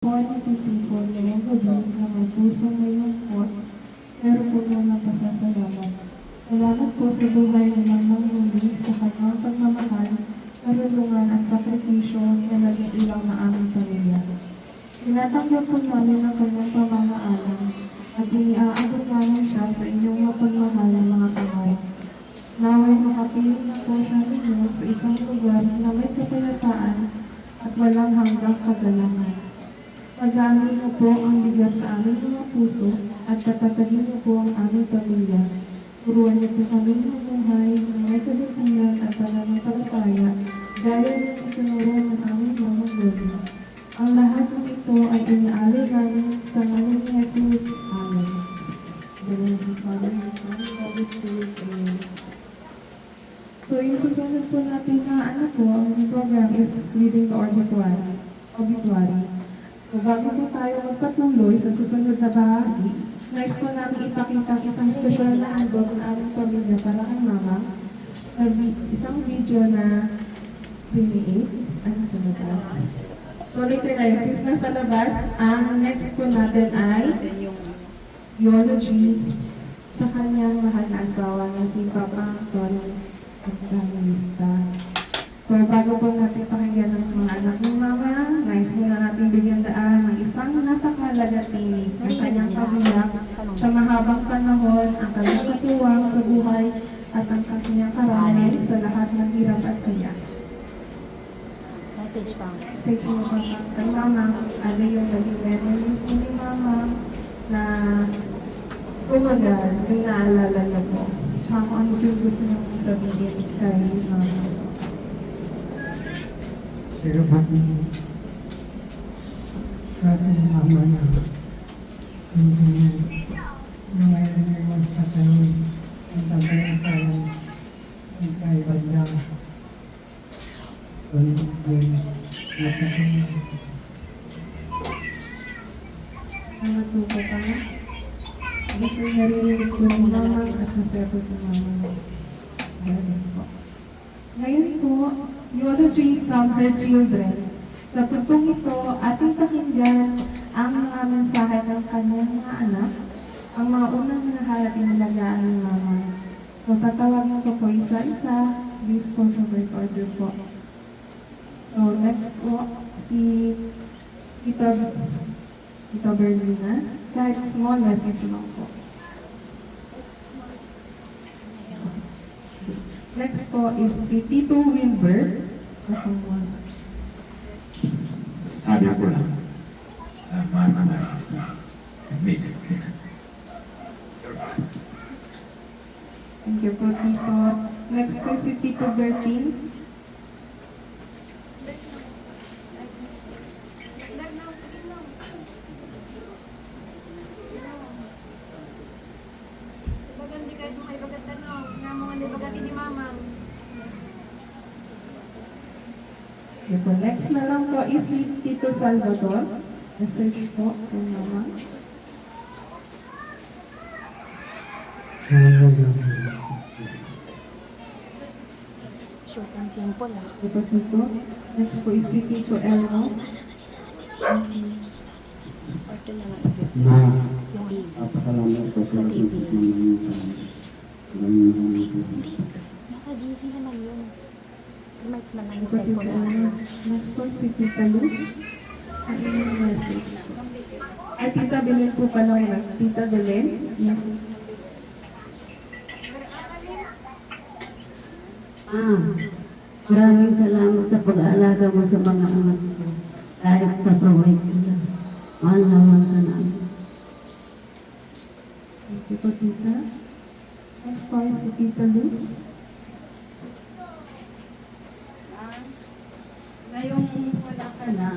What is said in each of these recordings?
po natitipon ngayong gabi na may pusong may lungkot, pero po na napasasalamat. Salamat po sa buhay ni Mamang Muli sa kanyang pagmamahal, karunungan at sakripisyo na naging ilang na aming pamilya. Tinatanggap po namin ang kanyang pamamaalam at iniaabot namin siya sa inyong mapagmahal ng mga kamay. Naway makapiling na po siya ninyo sa isang lugar na may kapayapaan at walang hanggang kagalangan. Pag-aamin mo po ang bigat sa aming mga puso at patatagin mo po ang aming pamilya. Turuan niyo po kami ng buhay ng may kabutihan at pananampalataya gaya ng itinuro ng aming mga gabi. Ang lahat ng ito ay inialay namin sa ngalan ni Jesus. Amen. The name of the Father, the Son, and the Holy Spirit. Amen. So yung susunod po natin na ang program is reading the obituary. So bago po tayo magpatuloy sa susunod na bahagi, nais po namin ipakita isang special na handog ng aming pamilya para kay Mama. Isang video na riniit. Ano sa labas? So later na yun, since nasa labas, ang next po natin ay eulogy sa kanyang mahal na asawa na si Papa Antonio Evangelista. So, bago po natin pakinggan ng mga anak ng Mama, nais muna natin bigyan daan ng isang napakahalaga tinig ng kanyang kabiyak sa mahabang panahon, ang kanyang katuwang sa buhay at ang kanyang karami sa lahat ng hirap at saya. Message pa. Message mo pa kay Mama, ano yung naging memories mo ni Mama na tumagal, yung naalala na po. Tsaka kung ano yung gusto niyo sabihin kay Mama. Pero bakit ating mama na hindi na mayroon na yung patayon ang patayon tayo ang kaiban niya kung napatayon. Ano po ba ka? Hindi ko narinig ko ni Mama at masaya ko si Mama. Galing po. Ngayon po, eulogy from her children. Sa puntong ito, ating pakinggan ang mga mensahe ng kanyang mga anak, ang mga unang minahal at inilagaan ng Mama. So, tatawagin ko po isa-isa, this po sa birth order po. So, next po, si Tita Berlina. Kahit small message lang po. Next po is si Tito Wilbert. Sabi ko lang, Mama, miss. Thank you po, Tito. Next po si Tito Bertin. Okay po, next na lang po is si Tito Salvador. Message po kay Mama. Short and simple ah. Okay po, Tito. Next po is si Tito Elmo. Order na lang ibig. Na Yung TV. pasalamat ko sa Sa TV. naman sa Hindi. Nasa GC naman yun. Mic na lang yung Okay po, Tito cellphone Elmo. na. Next po si Tita Luz. Ang inyong message. Ay, Tita Belen po pala na. Tita Belen. Yes. Maraming salamat sa pag-aalaga mo sa mga anak ko. Kahit pasaway sila. Mahal naman ka namin. Thank you po, Tita. Next po is si Tita Luz. Ngayong wala ka na,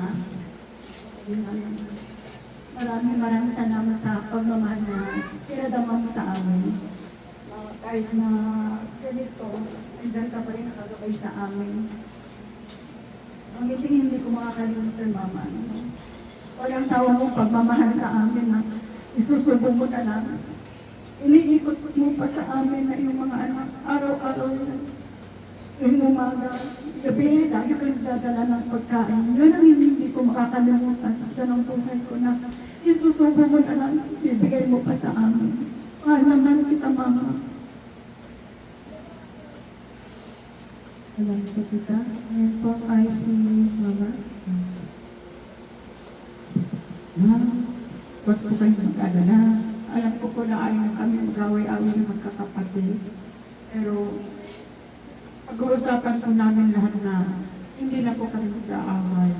maraming salamat sa pagmamahal na pinadama mo sa amin. Kahit na ganito, andyan ka pa rin nakagabay sa amin. Ang hindi ko makakalimutan, Mama. Walang sawa mong pagmamahal sa amin na isusubo mo na lang. Iniikot mo pa sa amin na yung mga anak, araw-araw Tuwing umaga, gabi, lagi ko nagdadala ng pagkain. Yun ang hindi ko makakalimutan sa tanong buhay ko na isusubo mo na lang, bibigay mo pa sa amin. Mahal naman kita, Mama. Alam ko kita. Ngayon po ay si Mama. Ma'am, huwag po kayo mag-alala. Alam ko po na ayaw na kami mag-away-away na magkakapatid. Pero, pag-uusapan po namin lahat na hindi na po kami mag-aaway.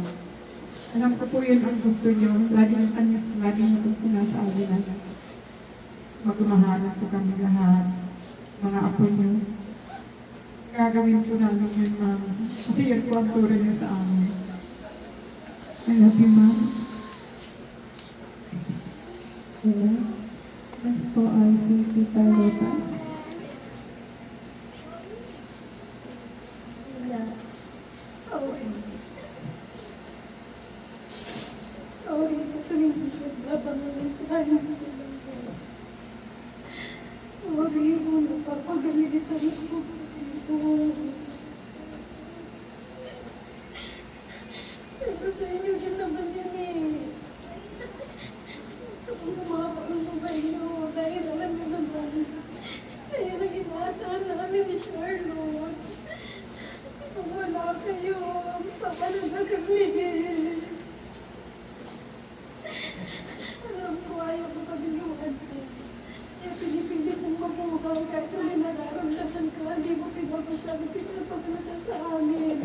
Alam ko po yun ang gusto niyo. Lagi niyo po sinasabi na magmahalan po kami lahat. Mga apo niyo. Gagawin po namin yun, Ma'am. Kasi yun po ang turo niyo sa amin. I love you, Ma'am. Hello. Next po ay si Tita Rota. Sorry. Sorry sa tuwing nagbabangon tayo. Sorry kung napapagalitan ako. Pero sa inyo din naman yan eh. Gusto kong kumapang sa inyo dahil alam niyo naman. Kaya nang inaasahan namin ni Charlotte. Kung wala kayo, saan na kami? Alam ko, ayaw ko kabiluhan ko. Kaya pinipilit mong mabuhaw kahit na may nararamdaman ka, hindi mo pinapasyago pinapagmata sa amin.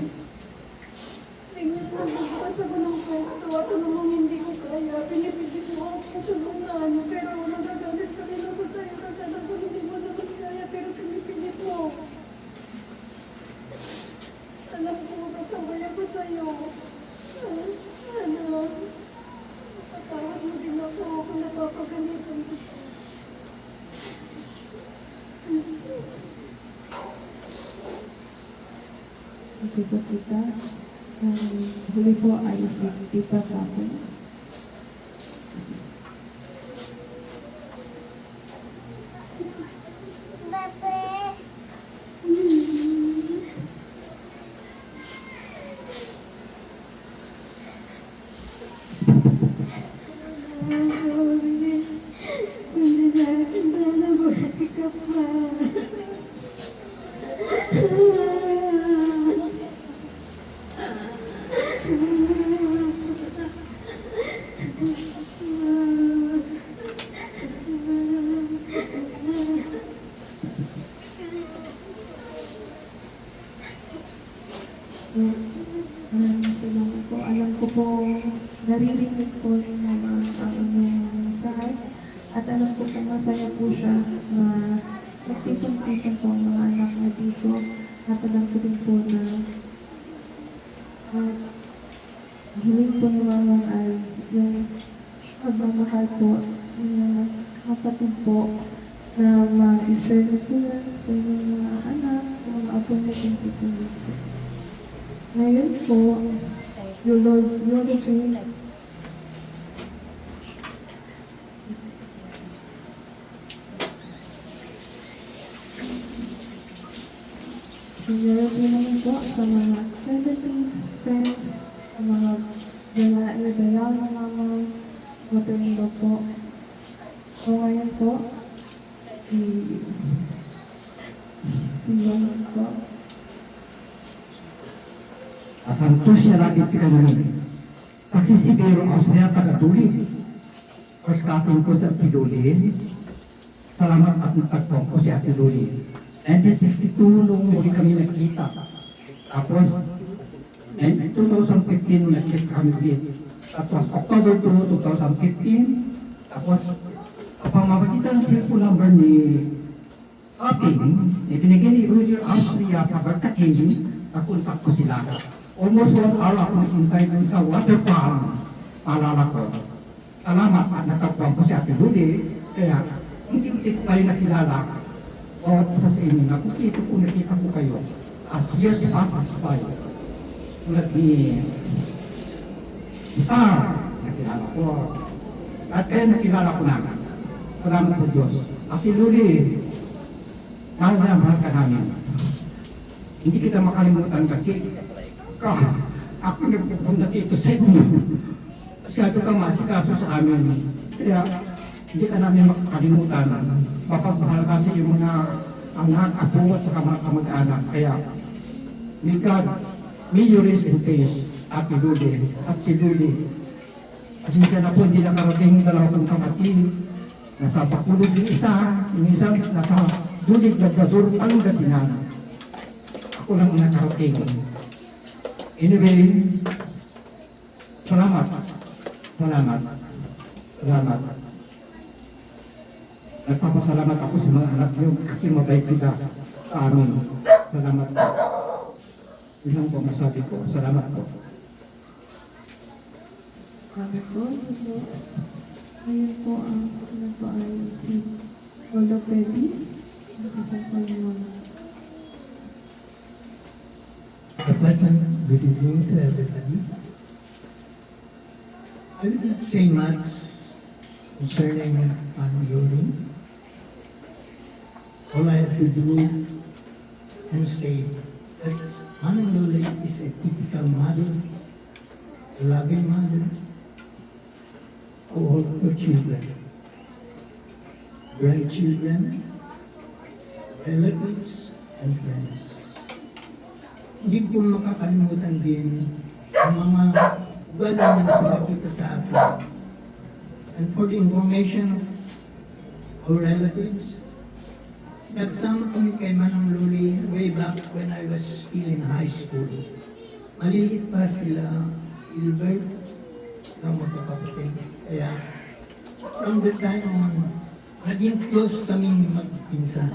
Tingnan mo, magpasa mo ng pwesto at anong hindi ko kaya, pinipilit mo ako tulungan. Pero nagagalit pa rin ako sa'yo kasi alam ko hindi mo naman kaya, pero pinipilit mo. Alam ko, kasabay ako sa'yo. Ano? Patawad mo din ako kung napapagalitan ko siya. Okay po, Tita. Huli po ay si Tita Sapo. Salamat po. Alam ko po, naririnig po ni Mama ang inyong mensahe. At alam ko po masaya po siya na magtipon-tipon po ang mga anak na dito. At alam ko din po na hiling po ni Mama ay yung pagmamahal po ng kapatid po na ma-share na po yan sa inyong mga anak, sa mga apo na din sa susunod po. Ngayon po, yung Lord change. Meron po naman po sa mga relatives, friends, sa mga bayaw na mama, matulindo po. So ngayon po, si Mama po. Asanto siya lapit si kanamin. Saksi si Pero Austria taga-Duli. Kaskasin ko sa si Duli. Salamat at natagpong ko si Ate Duli. 1962 nung muli kami nakita. Tapos, 2015 nung nakita kami ulit. Tapos, October 2, 2015. Tapos, sa pamamagitan ng cellphone number ni Ating, ibinigay ni Roger Austria sa Bartaking, nakontak ko sila. Almost 1 hour ako nakintay dun sa water farm. Paalala ko. Salamat at natagpuan ko si Ate Luli. Kaya, hindi ko kayo nakilala. O sa inyo, nakikita ko kayo. As years passes by. Tulad ni Star, nakilala ko. At kaya nakilala ko namin. Salamat sa Diyos. Ate Luli, mahal na mahal ka namin. hindi kita makalimutan kasi ako nagpupunta dito sa inyo. Masyado ka masikaso sa amin. Kaya hindi ka namin makakalimutan. Mapagmahal kasi yung mga anak, apo at saka mga kamag-anak. Kaya, may God, may you rest in peace, Ate Luli at si Luli. Pasensya na po, hindi nakarating dalawa kong kapatid. Nasa Bacolod yung isang nasa Dulig Lagdador, Pangasinan. Ako lang ang nakarating. Anyway, salamat. Salamat. Salamat. Nagpapasalamat ako sa mga anak niyo kasi mabait sila sa amin. Salamat po. Yun lang po masabi ko. Salamat po. Sabi po, ito. Ngayon po ang susunod po ay si Lolo Freddy. Ang kasama niyo. A pleasant good evening to everybody. I wouldn't say much concerning Luli. All I have to do and say that Manang Luli is a typical mother, a loving mother for all her children, grandchildren, relatives, and friends. Hindi ko makakalimutan din ang mga ugali na pinakita sa akin. And for the information of our relatives, nagsama kami kay Manang Luli way back when I was still in high school. Malilit pa sila, Gilbert, ng magkakapatid. Kaya, from the time on, naging close kaming magpinsan.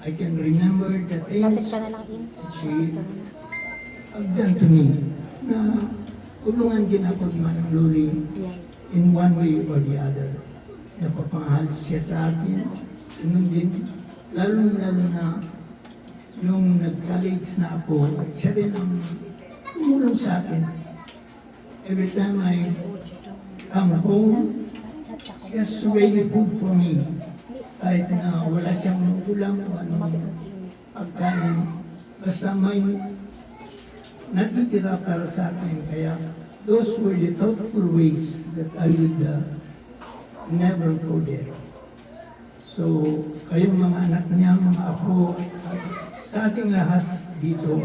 I can remember the Lapit things ka na lang in. that she have done to me, na tulungan din ako ni Manang Luli Yan. in one way or the other. Napapahal siya sa akin. Ganun din, lalo na nung nag-college na ako, at siya din ang tumulong sa akin. Every time I come home, she has ready food for me. Kahit na wala siyang ulam o anong pagkain, basta may natitira para sa akin. Kaya those were the thoughtful ways that I would never forget. So, kayong mga anak niya, mga apo, at sa ating lahat dito,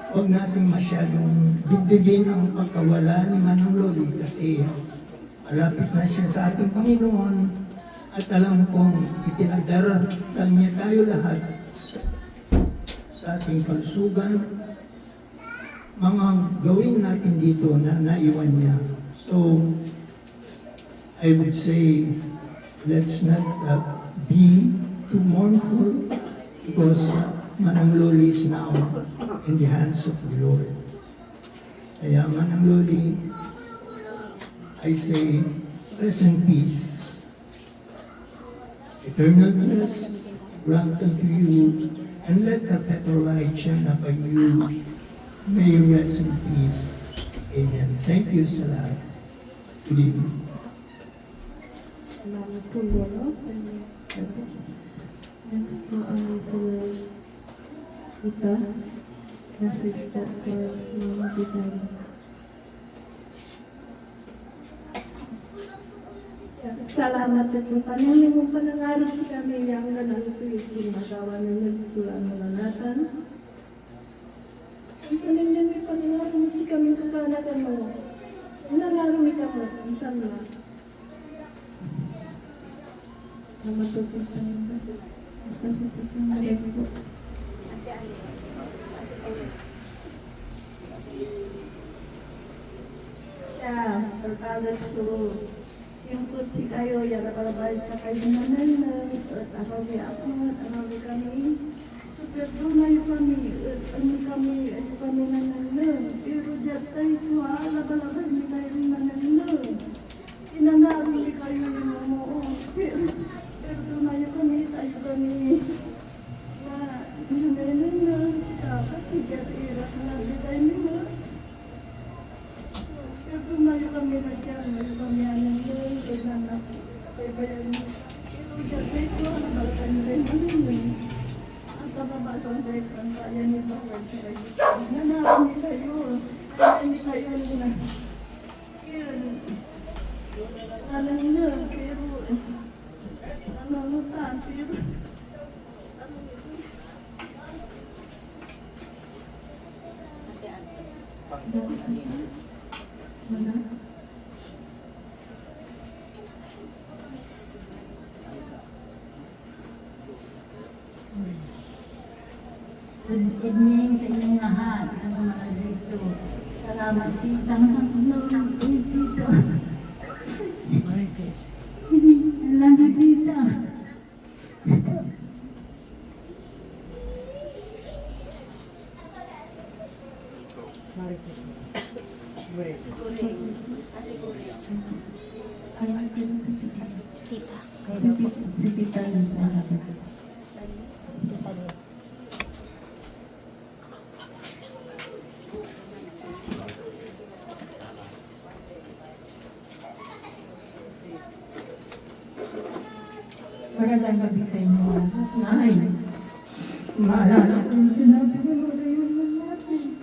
huwag natin masyadong dibdibin ang pagkawala ni Manang Luli kasi malapit na siya sa ating Panginoon at alam kong itinagdarasal niya tayo lahat sa ating kalusugan, mga gawin natin dito na naiwan niya. So, I would say, let's not be too mournful because Manang Luli is now in the hands of the Lord. Kaya Manang Luli, I say, rest in peace. Eternal bless grant unto you, and let the petal light shine upon you. May you rest in peace. Amen. Thank you sa lahat. Good evening. Salamat po, Lolo. Next po ang sila Ika. Message po for Mama Titay. Salamat po. Panamin mo panangarap si kami yang ganang tuwing magawa ng nagsukulan malalatan. Ang paningin may panangarap mo si kami kakanagan mo. Nangarap mo ka mo. Ang sana. Salamat po po sa inyo. Basta sa pagkakas po. Siya, pagkagas ko. Yung kutsi kayo, yara palabay ka kayo naman at arawi ako, at arawi kami. Super tunay kami, at ano kami nananang. Pero dyan tayo ko, labalabay ni kayo nananang. Inanari kayo yung mo. Pero tunay kami, tayo kami. Na, nananang, kasi dyan irak na tayo nila. Pero tunay kami na dyan, kami anang pero dyan tayo ko, nabalikan nila yung nananang. Ang kababa ko ang tayo Nanalo kayo. Kaya hindi kayo alam niyo, pero nanungutan, pero Wala. Good evening sa inyong lahat, sa mga dito. Salamat tita. Salamat dito. Salamat tita. Tita. Si tita lang. Tita din. Magandang gabi sa inyo. Nay, maalala ko yung sinabi ni Lola yun natin.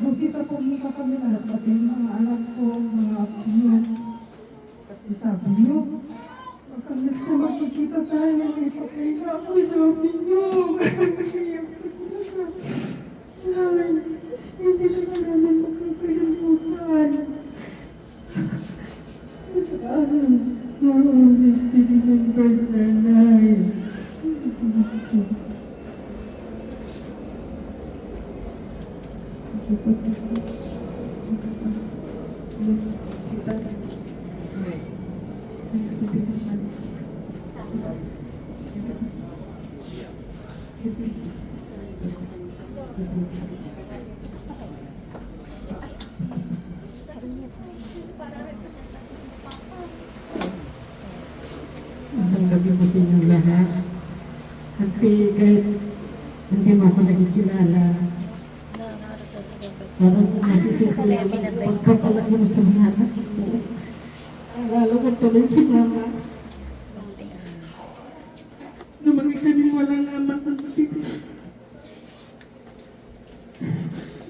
Magkita po muna kami lahat, pati yung mga anak ko, mga apo niyo. Kasi sabi niyo, baka next na makikita tayo, ipapinga ako, sabi niyo. Namin, hindi na namin makakalimutan. Always remember Nanay. Ang gabi po sa inyong lahat. Kasi kahit hindi mo ako nakikilala, Nakakarasa sa dapat. parang nakikita lang pagkapalaki mo sa mga anak ko. Lalo ko tuloy si mama. Lumaki kami walang amat ng sila.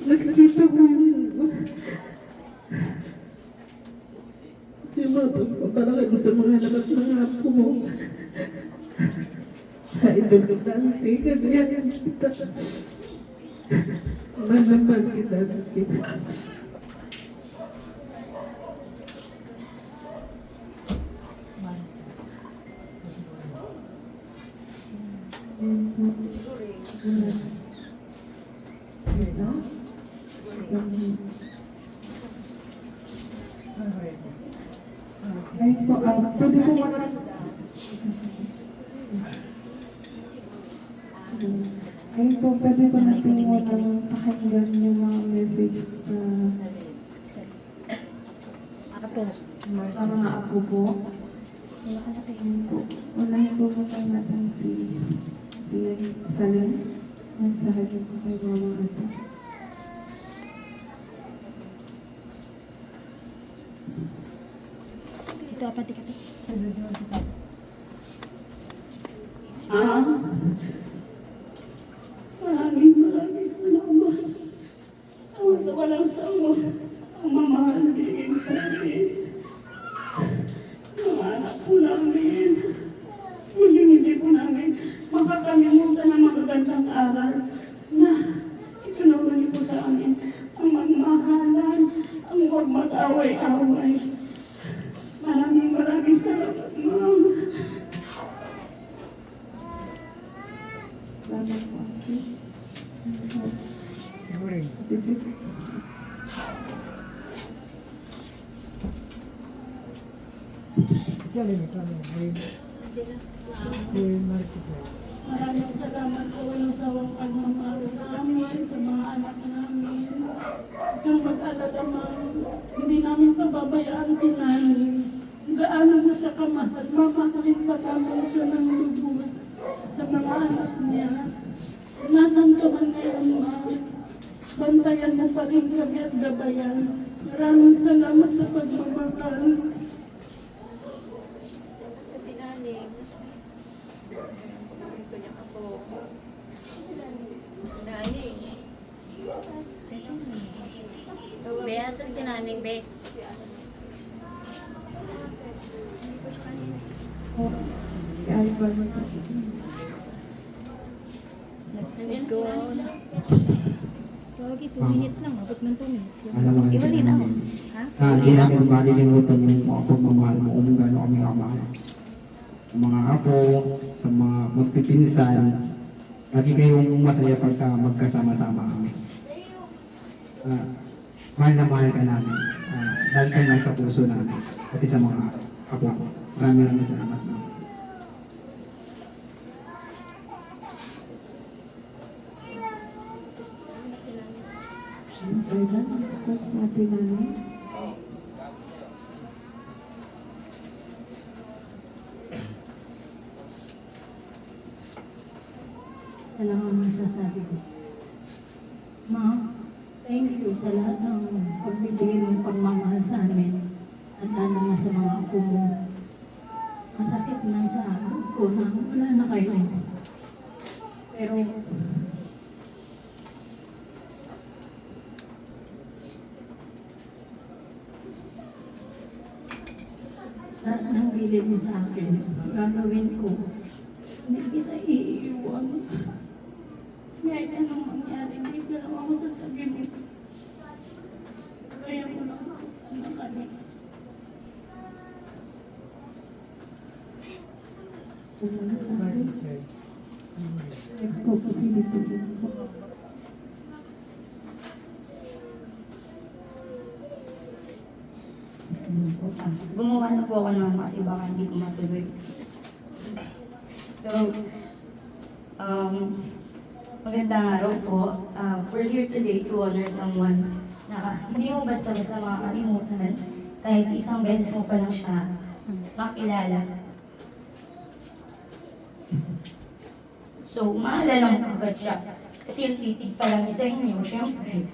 Nakikita ko yun. Yung mga pagpapalaki mo sa mga anak at mga apo mo. Idol ko dati, ganyan kita. Manamang kita dati. Ayun po, pwede po wala. Ayun po, pwede po natin walang pakinggan yung mga message sa Apo. mga apo po. Wala ka na kayo. Ayun po, unahin po muna natin si Salin. Mensahe po kay Mama Ate. Ito, apa, tika. Maraming salamat. Walang sawa ang mamahal bigay sa akin. Mga anak po namin. Hindi po namin makakalimutan ang magagandang aral na itinuro niyo po sa amin. Ang magmahalan, ang huwag mag-away-away. Maraming salamat, Ma'am. Salamat po. Did you? Maraming salamat sa walang sawang pagmamahal sa amin, sa mga anak namin. Kung mag-alala, Ma'am, hindi namin pababayaan si Nanay. Gaano na siya kamahal, mamahalin pa namin siya ng lubos sa mga anak niya. Nasaan ka man ngayon, Ma'am? Bantayan mo pa rin kami at gabayan. Maraming salamat sa pagmamahal. Sa sinaling. Ito niya ako. Sinaling. Be. Albert. Nag-end ko. Lagi 2 minutes lang. Abot ng 2 minutes lang. Alam mo, Iwali na ako. Ha? Hindi namin malilimutan yung mga pagmamahal mo kung gaano kami kamahal. Sa mga apo, sa mga magpipinsan, lagi kayong masaya pagka magkasama-sama kami. Mahal na mahal ka namin. Lagi kayo nasa puso namin. Pati sa mga apo ko. Maraming salamat. Siyempre na, discuss natin namin. Alam ang masasabi ko. Ma, thank you sa lahat ng pagbibigay mong pagmamahal sa amin at lalo na sa mga apo mo. Masakit na sa ko na wala na kayo. Pero lahat ng bilid mo sa akin, gagawin ko. Hindi kita iiwan. Kahit anong mangyari, hindi ka lang ako sa tabi mo. Kaya mo lang ako sana kami. Let's go po dito. Gumawa na po ako ng kasi baka hindi ko matuloy. So, magandang araw po. We're here today to honor someone na hindi mo basta-basta makakalimutan kahit isang beses mo pa lang siya makilala. So, maalala mo ba siya? Kasi yung titig pa lang sa inyo, syempre.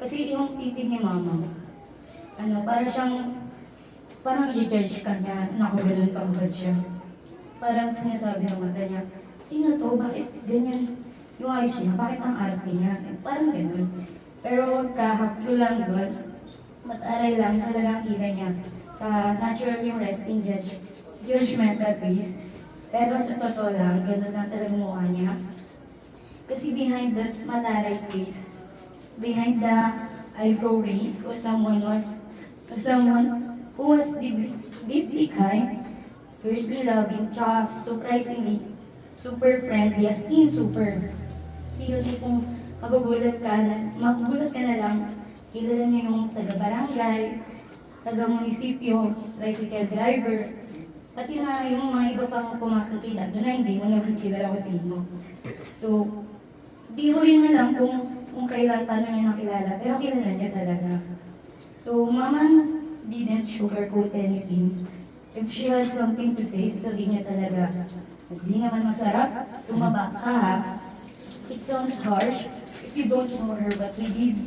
Kasi yung titig ni mama, parang i-judge ka niya, naku, ganun ka ba siya? Parang sinasabi ng mata niya, sino to? Bakit ganyan yung ayos niya? Bakit ang arte niya? Parang ganun. Pero huwag ka, half-true lang doon. Mataray lang, talagang kita niya. Sa natural yung resting judgmental face. Pero sa totoo lang, ganun lang talagang mukha niya. Kasi behind that mataray face, behind the eyebrow raise, or someone who was deeply kind, fiercely loving, tsaka surprisingly super friendly, as in super. Kasi yun kung magugulat ka na lang, kilala niyo yung taga-barangay, taga-munisipyo, tricycle driver, pati na yung mga iba pang kumakakita, doon na hindi mo naman kilala ko sa inyo. So, di ko rin alam kung kailan, paano niya nakilala, pero kilala niya talaga. So, Mama didn't sugarcoat anything. If she had something to say, sasabihin niya talaga, hindi naman masarap, tumaba ka ha. It sounds harsh if you don't know her, but we did.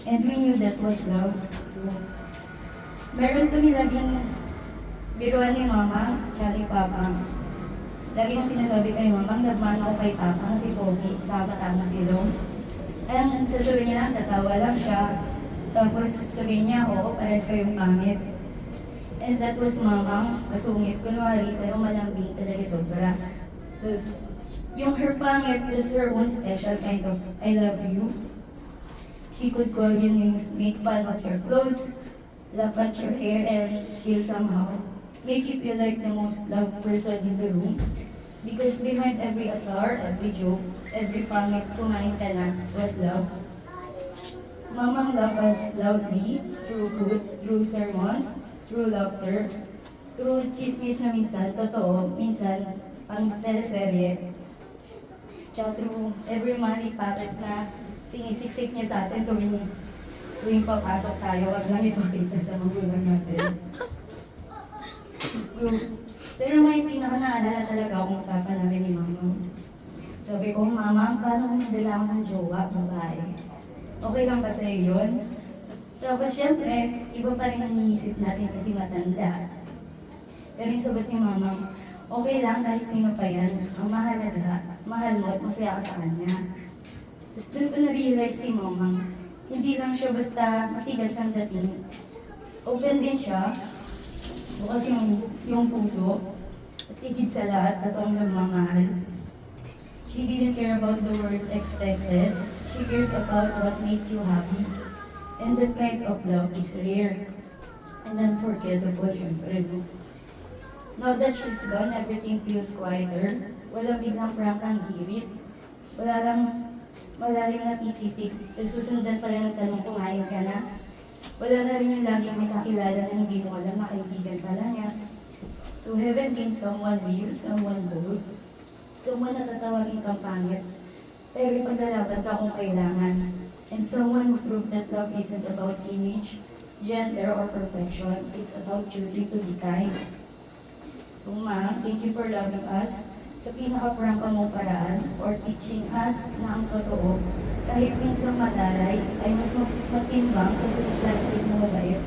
And we knew that was love. So, meron kami laging biruan ni Mama, tsaka ni Papa. Lagi nang sinasabi kay Mama, nagmano ako kay Papa na si Pogi, sa Batang Silong. Ang sasabihin niya lang, tatawa lang siya. Tapos sabihin niya, oo, pares kayong pangit. And that was Mamang masungit, kunwari, pero malambing talaga sobra. So, yung her pangit was her own special kind of, I love you. She could call you names, make fun of your clothes, laugh at your hair, and still somehow make you feel like the most loved person in the room. Because behind every asar, every joke, every pangit kumain ka na was love. Mamang love us loudly, through food, through sermons, through laughter, through chismis na minsan, totoo, minsan, pang teleserye, tsaka through every money packet na sinisiksik niya sa atin tuwing papasok tayo, wag lang ipakita sa magulang natin. Pero may pinaka-naalala talaga akong usapan namin ni Mama. Sabi ko, Mama, paano kung nadala ako ng jowa, babae? Okay lang ba sa'yo yun? Tapos syempre, iba pa rin ang iniisip natin kasi matanda. Pero yung sagot ni Mama, okay lang kahit sino pa yan. Ang mahalaga, mahal mo at masaya ka sa kanya. Tapos doon ko na-realize si Mama, Hindi lang siya basta matigas ang dating. Open din siya, bukas yung puso, at higit sa lahat, totoong nagmamahal. She didn't care about the word expected. She cared about what made you happy. And that kind of love is rare. And unforgettable, syempre, no? Now that she's gone, everything feels quieter. Walang biglang prank ang hirit. Wala lang malalim na tititig. Susundan pala ng tanong kung ayaw ka na. Wala na rin yung laging may kakilala na hindi mo alam na kaibigan pala niya. So heaven gained someone real, someone bold, someone na tatawagin kang pangit, pero ipaglalaban ka kung kailangan. And someone who proved that love isn't about image, gender, or perfection. It's about choosing to be kind. So ma, thank you for loving us sa pinaka-prangka mong paraan, for teaching us na ang totoo, kahit minsan madaray, ay mas matimbang kaysa sa plastic na mabait.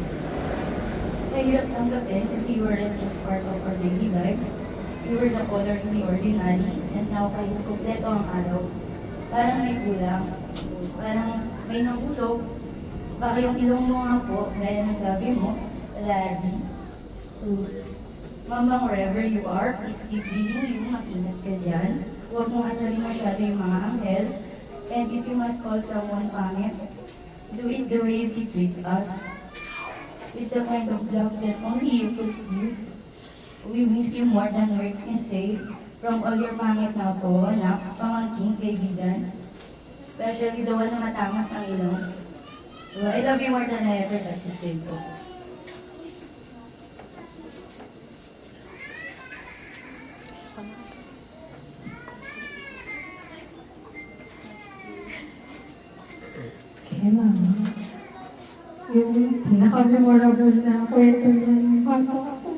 Mahirap tanggapin kasi you weren't just part of our daily lives. You were the color in the ordinary, and now kahit kumpleto ang araw, parang may kulang. So, parang may nahulog. Baka yung ilong mo nga po, gaya na sabi mo, Larry. Mama, wherever you are, please keep being you, makingat ka dyan. Huwag mong asalin masyado yung mga anghel. And if you must call someone pangit, do it the way you treat us. With the kind of love that only you could give. We miss you more than words can say. From all your pangit na po, anak, pamangking, kaibigan. Especially the one na matamas ang ilong. So, I love you more than I ever got to say po. Kaya mama, yung pinaka-memorable na kwento niya ng papa ko.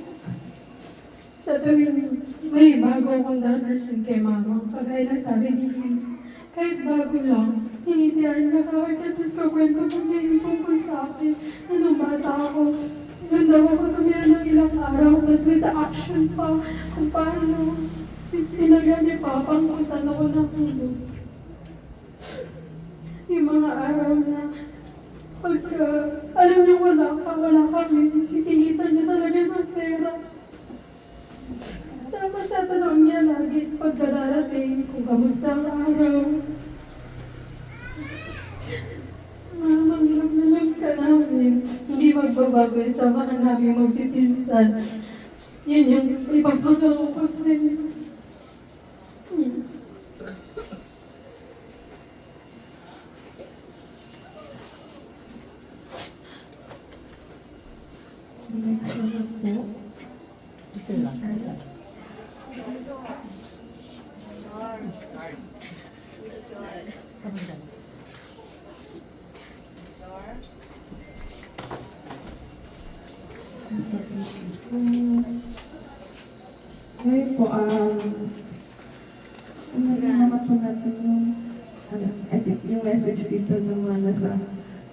Sa tuwing may bago akong dadalhin kay mama, kagaya na sabi ni Kim, kahit bago lang, hinitian na kagad, tapos kakwento ko niya yung tungkol sa akin. Anong bata ako, doon daw ako tumira ng ilang araw, tapos with the action pa, kung paano tinagal ni Papa kung saan ako nahulog. Yung mga araw na pagka alam niyo wala kami, sisingitan niya talaga ng pera. Tapos tatanong niya lagi pagkadarating kung kamusta ang araw. Mamang love na love ka namin. Hindi magbabago yung samahan namin magpipinsan. Yun yung ipapagawa ko sa inyo. Ngayon po, naman po natin yung message dito ng mga nasa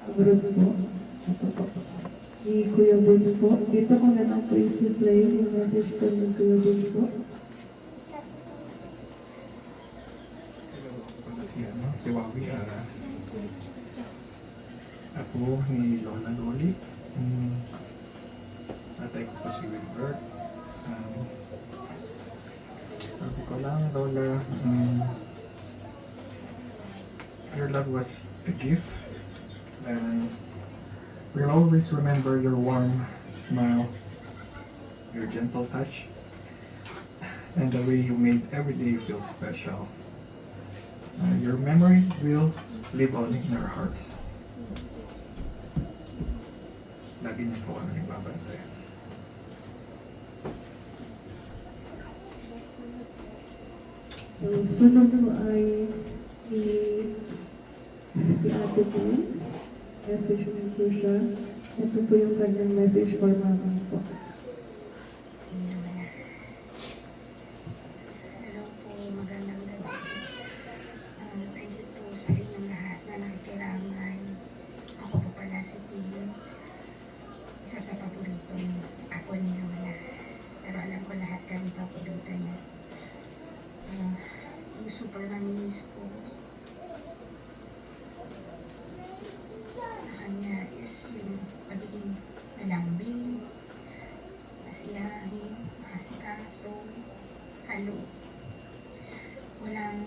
abroad po. Ito po. Si Kuya Bulls po. Dito ko na lang po i-play yung message ko ng Kuya Bulls po. Si Wawi, ako ni Lola Loli. Tatay ko po si Wilbert. Sabi ko lang, Lola, your love was a gift. And we'll always remember your warm smile, your gentle touch, and the way you made every day feel special. Your memory will live on in our hearts. Lagi niyo po kami nagbabantay. So, sunod po ay si Ate po. Message mo po siya. Ito po yung kanyang message for mama po. Hello po, magandang gabi. Thank you po sa inyong lahat na nakikiramay. Ako po pala si Tim. Isa sa paboritong ako ni Lola. Pero alam ko lahat kami paborito niya. Yung super nami-miss ko. aso, halo. Walang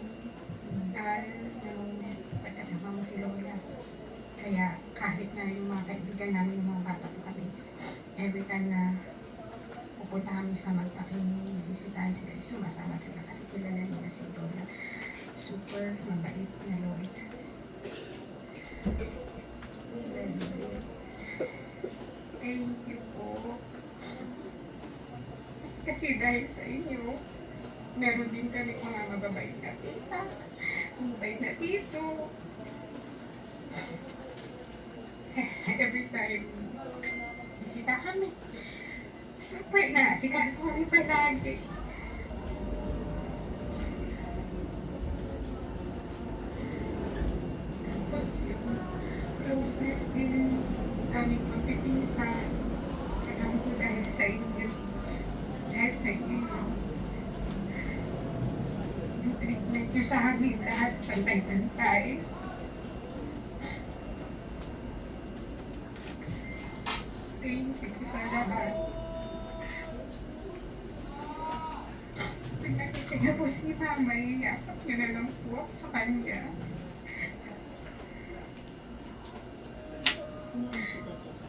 dal ng pagkasama mo si Lola. Kaya kahit na yung mga kaibigan namin, yung mga bata po kami, every time na pupunta kami sa Magtaking, bisitahin sila, sumasama sila kasi kilala nila si Lola. Super mabait na Lola. Anyway, thank you po. Kasi dahil sa inyo, meron din kami mga mababait na tita, mababait na tito. Every time bisita kami, super na, si kaso kami palagi. Tapos yung closeness din aming magpipinsan, alam ko dahil sa inyo. Dahil sa inyo yung treatment nyo sa amin lahat, pantay-pantay. Thank you po sa lahat. Pag nakita niya po si Mama, iyakap niyo na lang po ako sa kanya.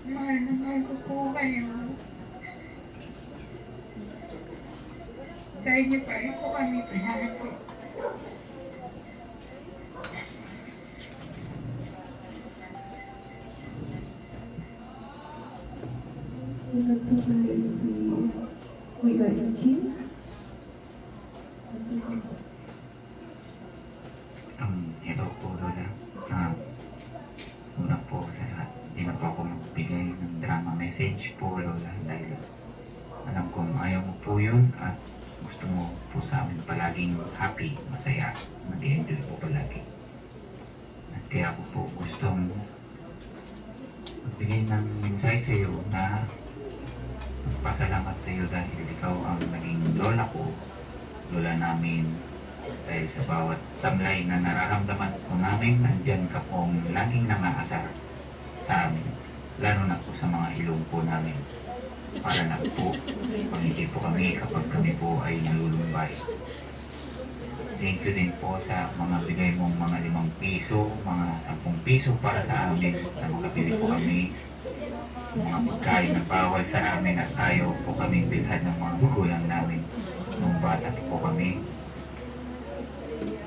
Mahal na mahal ko po kayo. Dahil niyo pa rin po kami palagi. Sino po kaya si Kuya Ikin? Hello po, Lola. Una po sa lahat, hindi na po ako magbigay ng drama message po, Lola, dahil alam kong ayaw mo po yun at gusto mo po sa amin palaging happy, masaya, mag-enjoy po palagi. At kaya ako po gustong magbigay ng mensahe sa iyo na magpasalamat sa iyo dahil ikaw ang naging lola ko, lola namin, dahil sa bawat tamlay na nararamdaman po namin, nandyan ka pong laging nangaasar sa amin, lalo na po sa mga ilong po namin. Para na po, pangiti po kami kapag kami po ay nalulumbay. Thank you din po sa mga bigay mong mga 5 piso, mga 10 piso para sa amin na makabili po kami mga pagkain na bawal sa amin at ayaw po kami bilhan ng mga magulang namin nung bata po kami.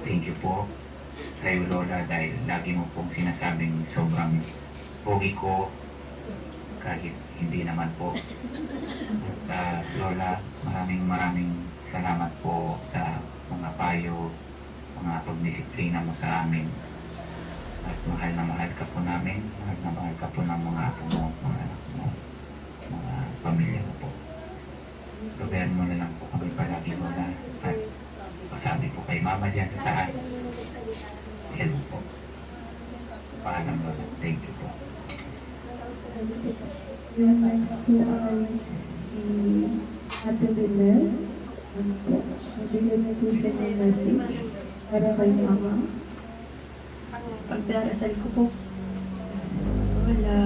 Thank you po sa iyo, Lola, dahil lagi mo pong sinasabing sobrang pogi ko kahit hindi naman po. At Lola, maraming salamat po sa mga payo, mga pagdisiplina mo sa amin. At mahal na mahal ka po namin, mahal na mahal ka po ng mga apo mo, mga anak mo, mga pamilya mo po. Gabayan mo na lang po kami palagi, Lola. At pasabi po kay Mama dyan sa taas, hello po. Paalam, Lola. Thank you po. Yung next po ay si Ate Belen. Ano po? Nabigyan niyo po siya ng message para kay Mama. Pagdarasal ko po, wala,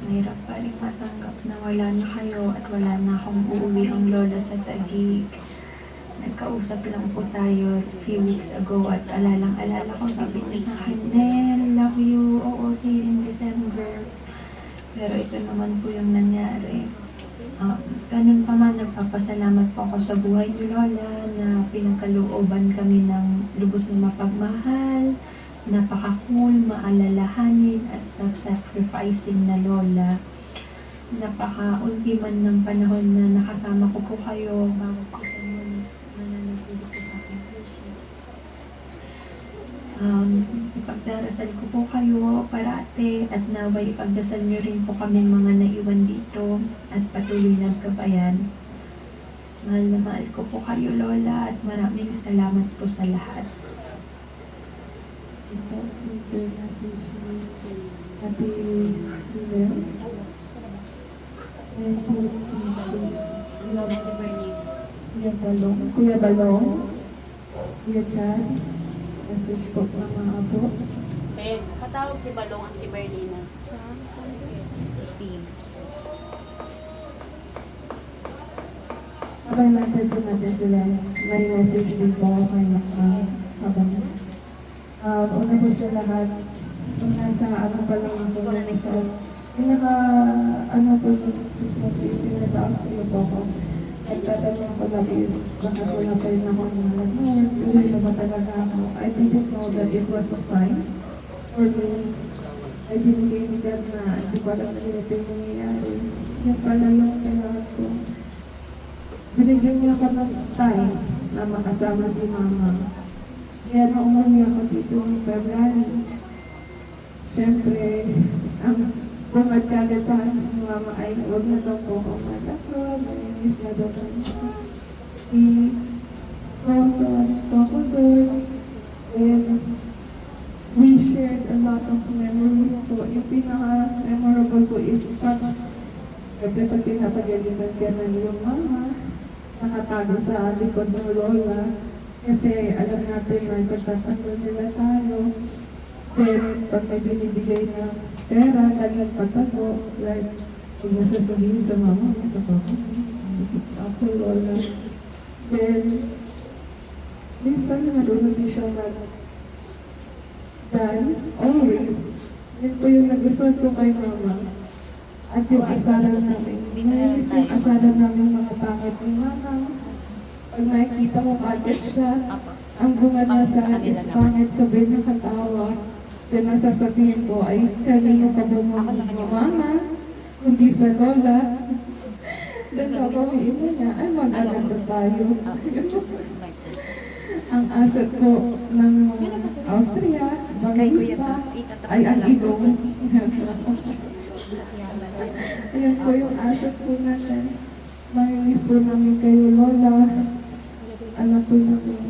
mahirap pa rin matanggap na wala na kayo at wala na akong uuwi ang lola sa Taguig. Nagkausap lang po tayo few weeks ago at alalang-alala ko, sabi niya sa akin, Nel, love you, oo, see you in December. Pero ito naman po yung nangyari. Ganun pa man, nagpapasalamat po ako sa buhay ni Lola na pinagkalooban kami ng lubos na mapagmahal, napaka-cool, maalalahanin at self-sacrificing na Lola. Napaka-unti man ng panahon na nakasama ko po kayo, bawat isa mo mananatili po sa aking puso. Ipagdarasal ko po kayo parate at naway ipagdasal nyo rin po kami mga naiwan dito at patuloy ng kabayan. Mahal na mahal ko po kayo, Lola, at maraming salamat po sa lahat. Ito, ito natin si Ate Belen. Ayan po si Kuya Balong, Kuya Chad, message po ng mga apo. Eh, katawag si Balong Auntie Berlina. Sa Teams. habang nandito natin sila, may message din po ako kay habang una po sa lahat, kung nasa ano pa lang ako, ano po gusto ko isina sa Austria po ako. Nagtatanong ko lang is, bakit wala pa rin ako ng Lord, uwi na ba talaga ako? I didn't know that it was a sign for me. I didn't believe that na hindi ko alam na ganito yung nangyayari. Yan pala yung kailangan ko. Binigyan niya ako ng time na makasama si Mama. Kaya nung umuwi ako dito ng February, siyempre, ang bumagkagasahan sa Mama ay huwag na daw po ako malako, may na daw po and we shared a lot of memories po. Yung pinaka-memorable po is siyempre pag pinapagalitan ka ng iyong mama, nakatago sa likod ng lola, kasi alam natin na pagtatanggol nila tayo. Then, pag may binibigay na pera, talagang patago, like, huwag mo sasabihin sa mama, sa papa, ako, lola. Then, minsan marunong din siya dance, always. Yun po yung nagustuhan ko kay mama. At yung asaran namin. Nais yung asaran namin mga pangit ni mama. Pag nakikita mo agad siya, ang bunga na sa akin is pangit, sabihin ng katawa. Then ang sasabihin ko ay, kanino ka bunga mo mama, hindi sa lola. Then papawiin mo niya, ay mag-aganda tayo. Ang asset po ng Austria, Bangista, ay ang ilong. Ayan po yung asset po natin. Manginis po namin kayo, Lola. Alam po namin,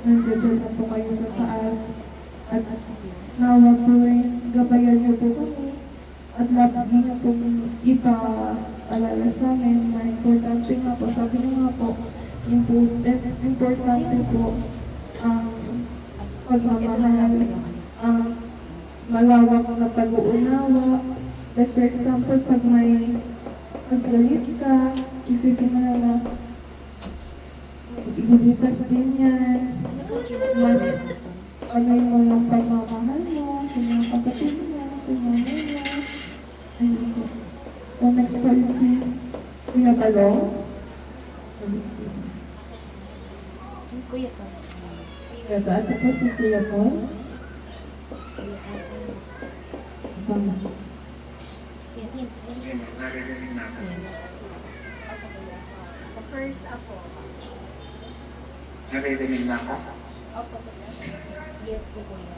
nandiyan na po kayo sa taas. At nawa po gabayan niyo po kami. At lagi niyo po ipaalala sa amin na importante nga po. Sabi niyo nga po, importante po ang pagmamahal, ang malawak na pag-uunawa. Like for example, pag may paggalit ka, isipin mo na lang, igulitas din yan. Mas panay mo lang pagmamahal mo, sa mga kapatid mo, sa mga niya. Ayun po. So next po is si Kuya Balong. Kuya ko. Kuya ko. At po si Kuya ko. The first ako. Naririnig na ako. Opo. Yes po kuya.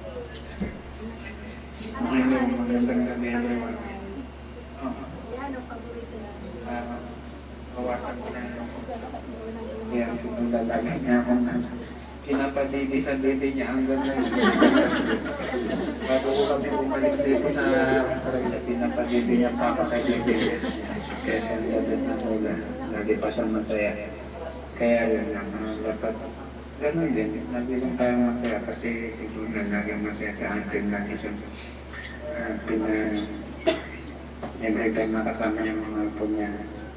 Magandang gabi everyone. Yan ang paborito namin. Bawasan ko na yung yes, nilalagay niya akong pinapadidi sa didi niya hanggang ngayon. Bago ko kami bumalik dito na pinapadidi niya pa kay didi. Kaya siya nilabas na sila. Lagi pa siyang masaya. Kaya yun lang, dapat ganun din. Lagi lang tayo masaya kasi siguro na lagi masaya sa atin. Lagi siyang every time nakasama niya mga apo niya.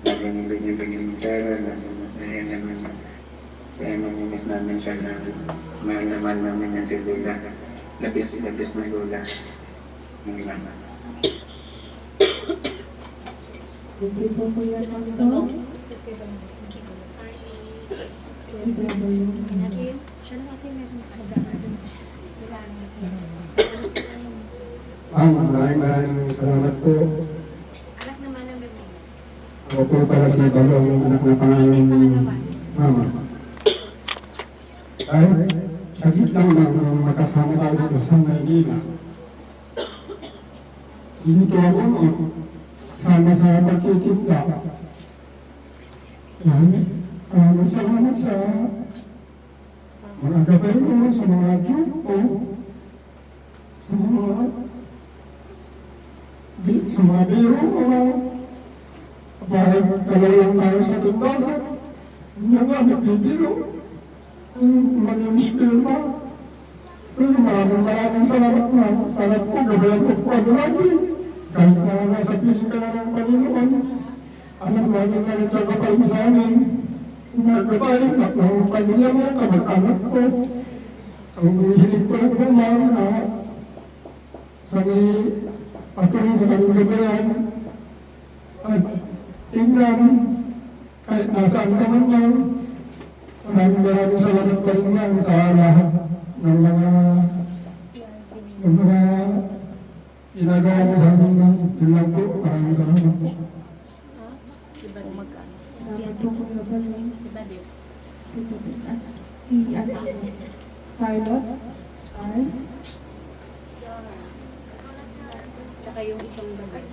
Lagi nilibigyan ng pera, lagi masaya naman. Kaya mamimiss namin siya na mahal namin niya si Lola. Labis na Lola. Yung lama. Thank you po Kuya Manto. Siya lang natin meron nagdadaan po siya. Maraming salamat po. Anak naman ang bibig. Ako po pala si Balong, anak na pangalan ng mama. Kahit saglit lang nang makasama tayo dito sa Maynila. Dito ako sama sa pagtitinda. Yan. Salamat sa mga gabay mo, sa mga group mo, sa mga biro mo. Bakit kalawang tayo sa tindahan? Hindi nga nagbibiro. Manimis firma. Maraming salamat na. Salamat po, gabayan ko po ano lagi. Kahit na nasa piling ka na ng Panginoon. Alam mo, yung nalitaga pa rin sa amin. Nagpapalik na ng kanila mga kamag-anak ko. Ang hihilig ko lang naman na sa patuloy ko ng gabayan at tingnan kahit nasaan ka man lang. Maraming salamat pa rin lang sa lahat ng mga ginagawa mo sa amin ng yun lang po. Maraming salamat po. Salamat po Kuya Balong. Si Charlotte. Tsaka yung isang bagay.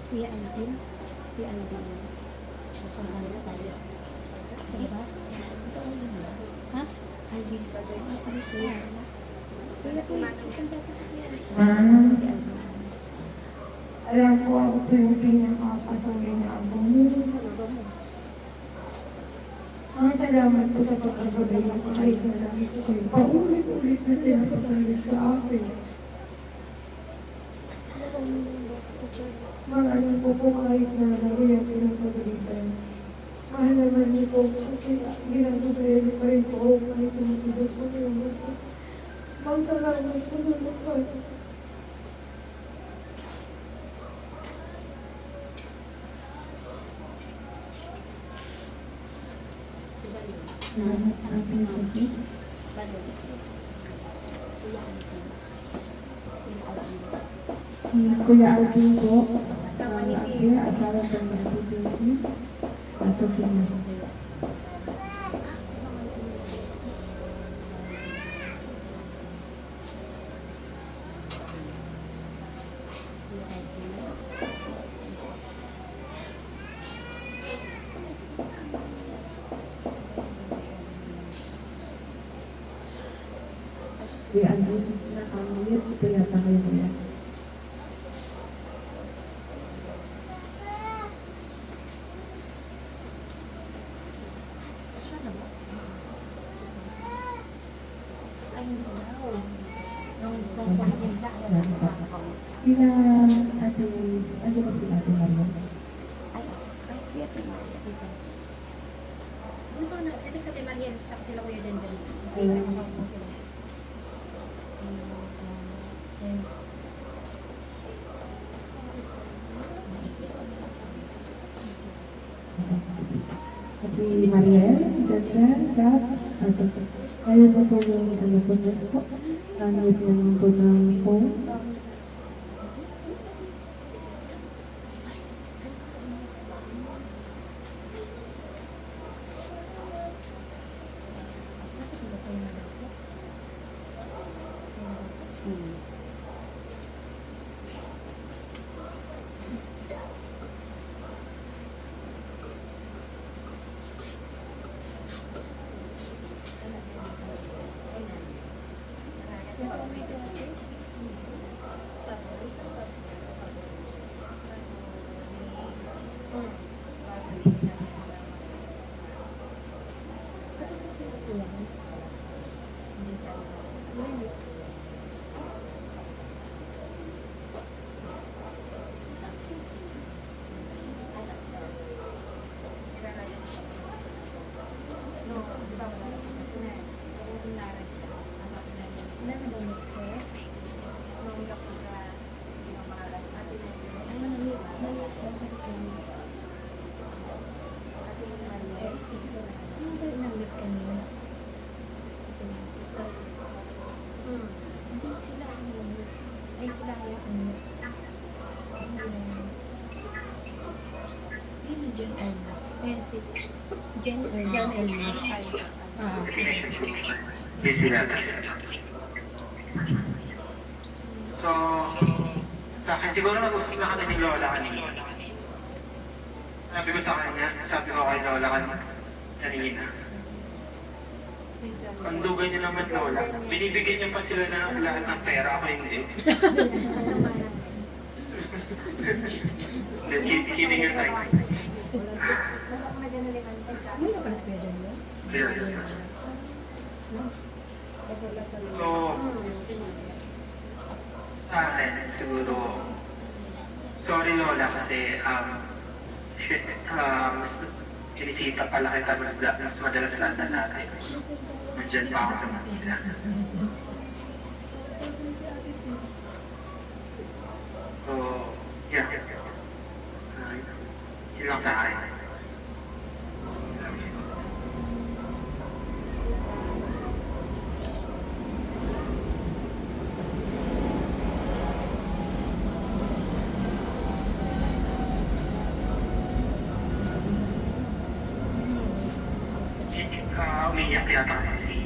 Kuya Alvin. Si Alvin. Sasama na tayo. Sige ba? Sa Alvin ba? Ha? Alvin. Sige kuya. Kuya, isang bata ka yan. Si Alvin. Alam ko ako po yung pinakapasaway na abong mo. Salamat po sa pagkasabay ng kahit na lang ito kayo. Paulit-ulit na tinatapalit sa akin. Maraming po po kahit na laro yung pinapagalitan. Mahal naman niyo po kasi ginagabayan niyo pa rin po ako kahit na matigas po yung mga. Magsalamat po sa lahat. Salamat sa ating office. Si Kuya Alvin po, asawa po ng Ate Baby, Ato Pina. Kuya Alvin, nasama niyo, ito yata kayo kuya. Sila Ate, ano ba sila Ate Maria? Ay, si Ate Maria. Ano ba na? Ito si Ate Maria, tsaka sila Kuya Janjan. Kasi Ayun. isang mga po sila. Ate Mariel, Janjan, Kat, Ato. Ayun po po yung telephone po. Namit naman po ng phone. Jen Elma. Busy natin. So, sa akin, siguro nag-usap na kami ni Lola kanina. Sabi ko kay Lola kanina. Ang dugay niyo naman, Lola. Binibigyan niyo pa sila ng lahat ng pera, ako hindi. Kidding aside. Hindi na pala si Kuya Jen yun? So, Sa akin, siguro, sorry Lola kasi, mas inisita pala kita mas madalas sana natin. Nandiyan pa ako sa Manila. So, yeah. Yun lang sa akin. Umiiyak yata kasi si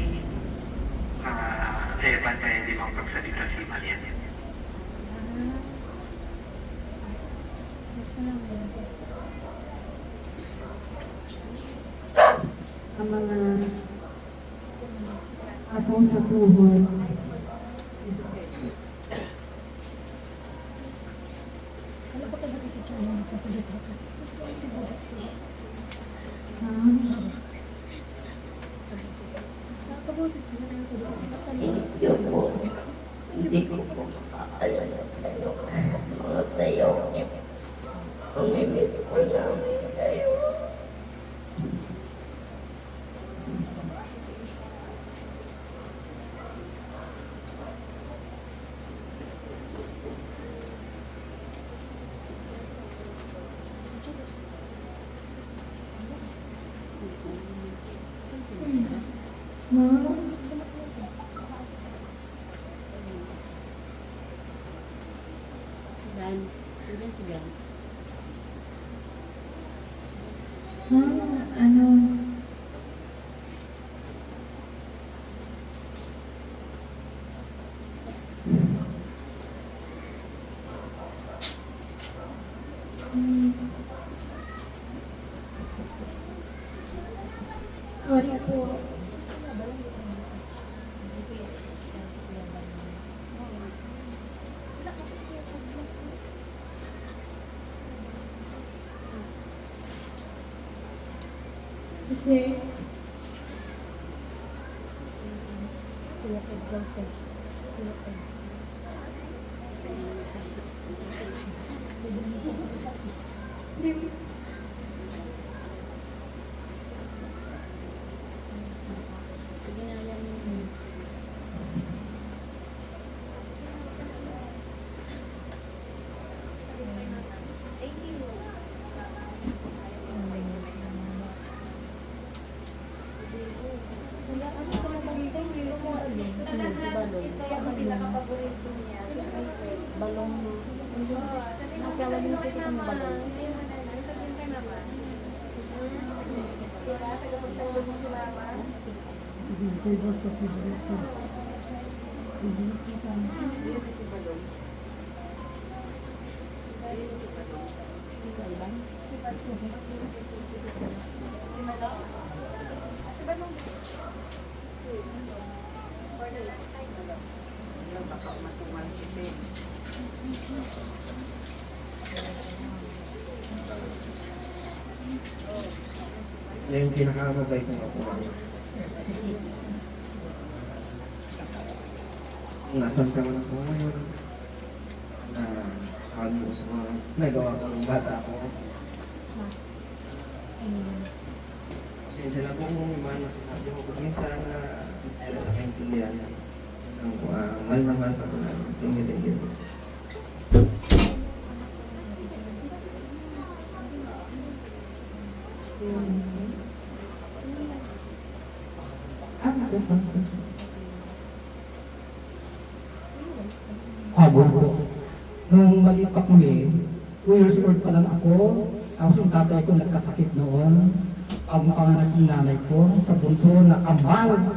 Evan kaya hindi makapagsalita si Maria. Sa mga apo sa tuhod, Yun po, hindi ko po makakalimutan mga sayaw niyo. Mamimiss ko namin kayo. Dan, nandiyan si Gran. ano, sorry po. Kasi Sige na yan yun. Balong mo. Nagkawan mo sa kitang balong. Yan yung pinakamabait ng ako. Nasaan ka man ako ngayon? Na ano sa mga nagawa kong bata ako. Pasensya na kung mga nasasabi mo ko minsan na meron na kaintindihan. Ang mahal na mahal ako na. Thank you. Nung maliit pa kami, 2 years old pa lang ako, tapos yung tatay ko nagkasakit noon. Ang panganak ng nanay ko sa bunto na kambal,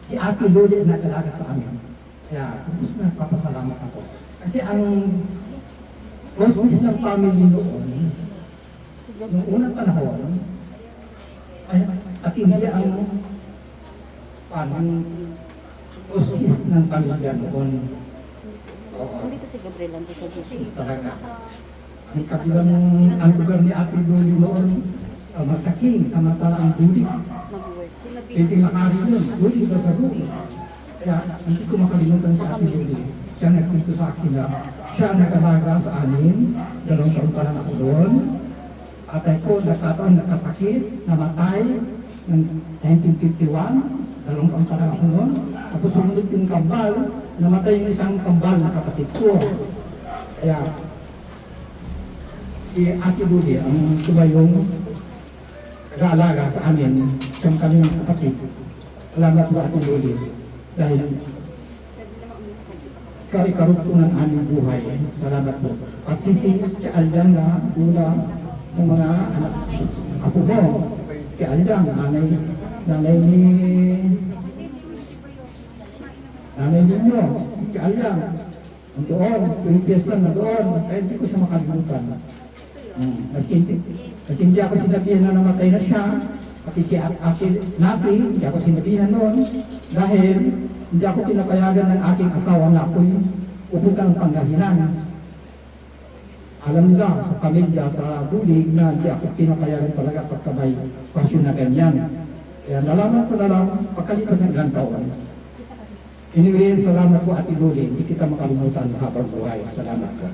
si Ate Luli na nag-alaga sa amin. Kaya, tapos nagpapasalamat ako. Kasi ang hospice ng family noon, noong unang panahon, ay patindi ang hospice ng pamilya noon. Dito si Gabriel lang sa Jesus. Talaga. Ang kabilang ang lugar ni Ate Luli noon, magkaking, samantala ang Luli. Pwede makari yun, Luli, Luli. Kaya hindi ko makalimutan sa Ate Luli. siya nagkwento sa akin na siya ang nag-alaga sa amin, 2 taon pa lang ako doon. Atay ko nagkataon nakasakit, namatay ng 1951, 2 taon pa lang ako noon. Tapos sumunod yung kambal, namatay yung isang kambal na kapatid ko. Kaya, si Ate Luli, ang tumayong nag-aalaga sa amin, siyang kami ng kapatid. Salamat po Ate Luli, dahil kari-karot po ng aming buhay. Salamat po. At si Aldan na una ng mga anak ako mo, si Aldan, nanay ninyo, si Aldan. Doon, yung piyesta na doon, kaya hindi ko siya makalimutan. Maski hindi ako sinabihan na namatay na siya, pati si Ate Napi, hindi ako sinabihan noon, dahil hindi ako pinapayagan ng aking asawa na ako'y uputan ng Pangasinan. Alam nila sa pamilya, sa dulig, na hindi ako pinapayagan talaga pagka may pasyon na ganyan. Kaya nalaman ko na lang, pagkalipas ng ilang taon. Anyway, salamat po Ate Luli. Hindi kita makalimutan habang buhay. Salamat po.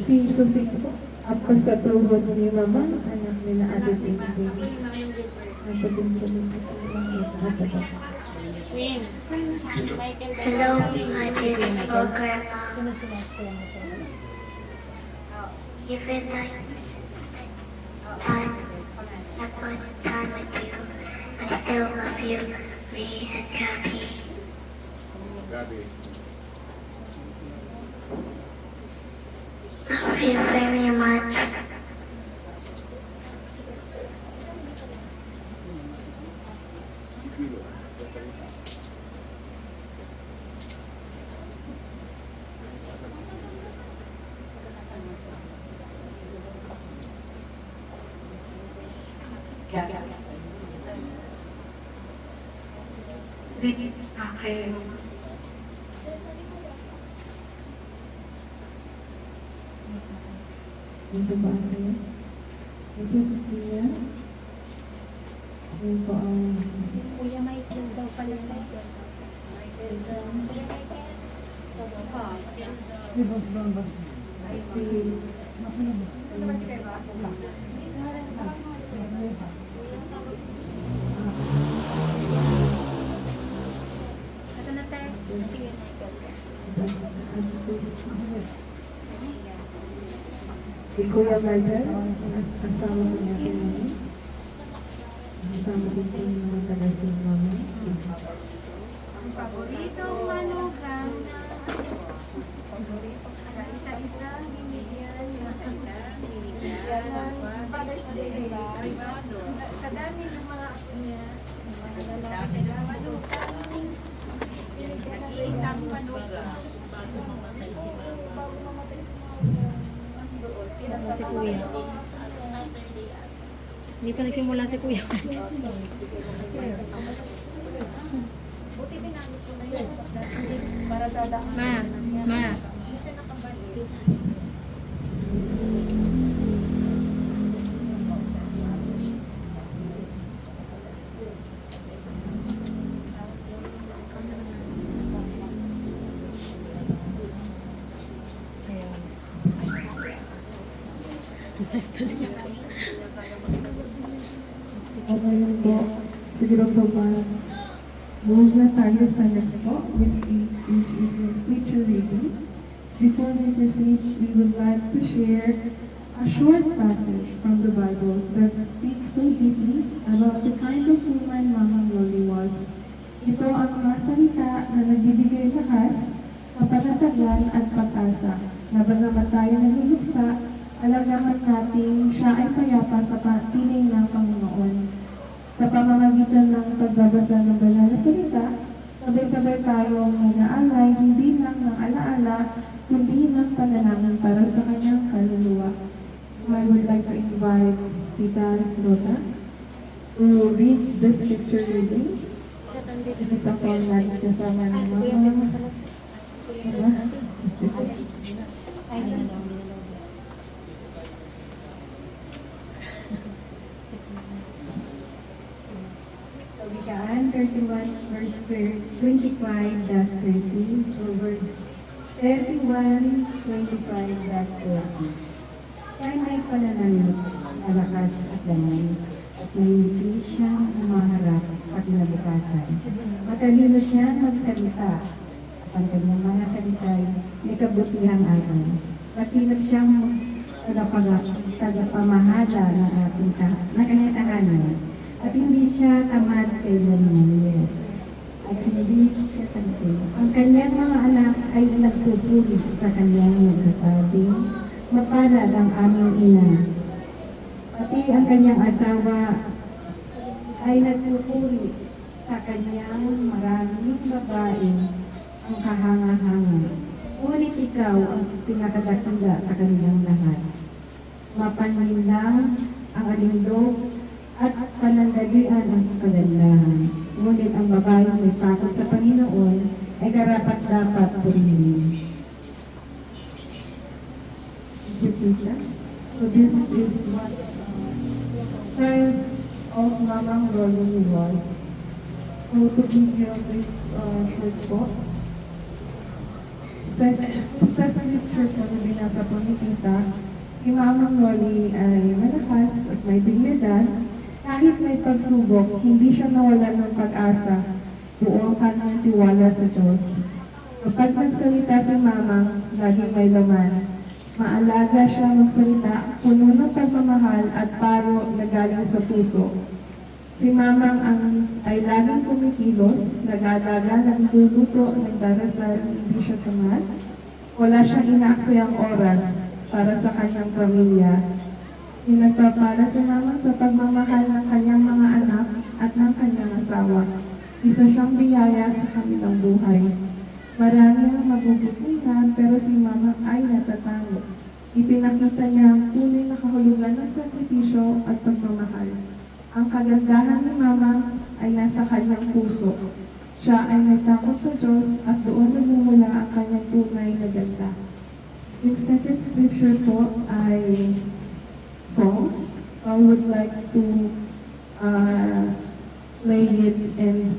Si Sophie po, ako sa tuhod ni Mama, anak nila Ate Tintin. Hello, my dear program. Even I not much time with you, I still love you, me and Gabby. Love you very much. Okay. Ito ba kayo? Ito si Kuya. Ito po ang... Kuya Michael daw pala. Michael daw. Kuya Michael. Di ba ba? Ay, si... Ano ba si Kuya? Ito na tayo. Sige, Michael. Si Kuya Michael, kasama ko niya kinain. Kasama din po yung mga taga-sin mama. Ang paboritong manugang na isa-isa, binigyan ng Father's Day, diba? Sa dami ng mga apo niya, mga lalaki na manugang, binigyan ng isang manugang bago mamatay si mama. Si Kuya. Hindi pa nagsimula si Kuya. Buti pinamit ko na yun. Para dadaan. Ma. Hindi siya nakabalik. Ngayon po, siguro po ba, move na tayo sa next po, which is the scripture reading. Before we proceed, we would like to share a short passage from the Bible that speaks so deeply about the kind of woman Mama Loli was. Ito ang mga salita na nagbibigay lakas, kapanatagan at pag-asa. Na bagamat tayo naluluksa, alagaman natin siya ay payapa sa piling ng Panginoon. Sa pamamagitan ng pagbabasa ng banal na salita, sabay-sabay tayong nag-aalay hindi lang ng alaala, kundi ng panalangin para sa kanyang kaluluwa. So I would like to invite Tita Rota to read the scripture reading. Ito po ang natin kasama ng mga Kawikaan, 31, verse 25-30, Proverbs 31, 25-30. Kaya may pananamit, malakas at damay, at may siyang umaharap sa kinabukasan. Matalino siya magsalita, at ang kanyang mga salita'y may kabutihang aral. Masinap siyang tagapamahala ng ating kanyang tahanan. At hindi siya tamad kailanman, yes. At hindi siya tanti. Ang kanyang mga anak ay nagpupuri sa kanyang nagsasabing, mapalad ang aming ina. Pati ang kanyang asawa ay nagpupuri sa kanyang maraming babae ang kahanga-hanga. Ngunit ikaw ang pinakadakila sa kanilang lahat. Mapanlinlang ang alindog at panandalian ang kagandahan. Ngunit ang babaeng may takot sa Panginoon ay karapat-dapat purihin. So this is what child of Mamang Rolly was. So to give you a brief short quote, sa scripture po na binasa po ni Tita, si Mamang Rolly ay malakas at may dignidad. Kahit may pagsubok, hindi siya nawalan ng pag-asa. Buo ang kanyang tiwala sa Diyos. Kapag nagsalita si Mamang, laging may laman. Maalaga siya magsalita, puno ng pagmamahal at paro na galing sa puso. Si Mamang ay laging kumikilos, nag-aalaga, nagluluto, nagdarasal, hindi siya tamad. Wala siyang inaaksayang oras para sa kanyang pamilya. Pinagpapala si Mamang sa pagmamahal ng kanyang mga anak at ng kanyang asawa. Isa siyang biyaya sa kanilang buhay. Marami ang mabubutihan pero si Mamang ay natatango. Ipinakita niya ang tunay na kahulugan ng sakripisyo at pagmamahal. Ang kagandahan ni Mamang ay nasa kanyang puso. Siya ay may takot sa Diyos at doon nagmumula ang kanyang tunay na ganda. Yung second scripture po ay song. So I would like to play it and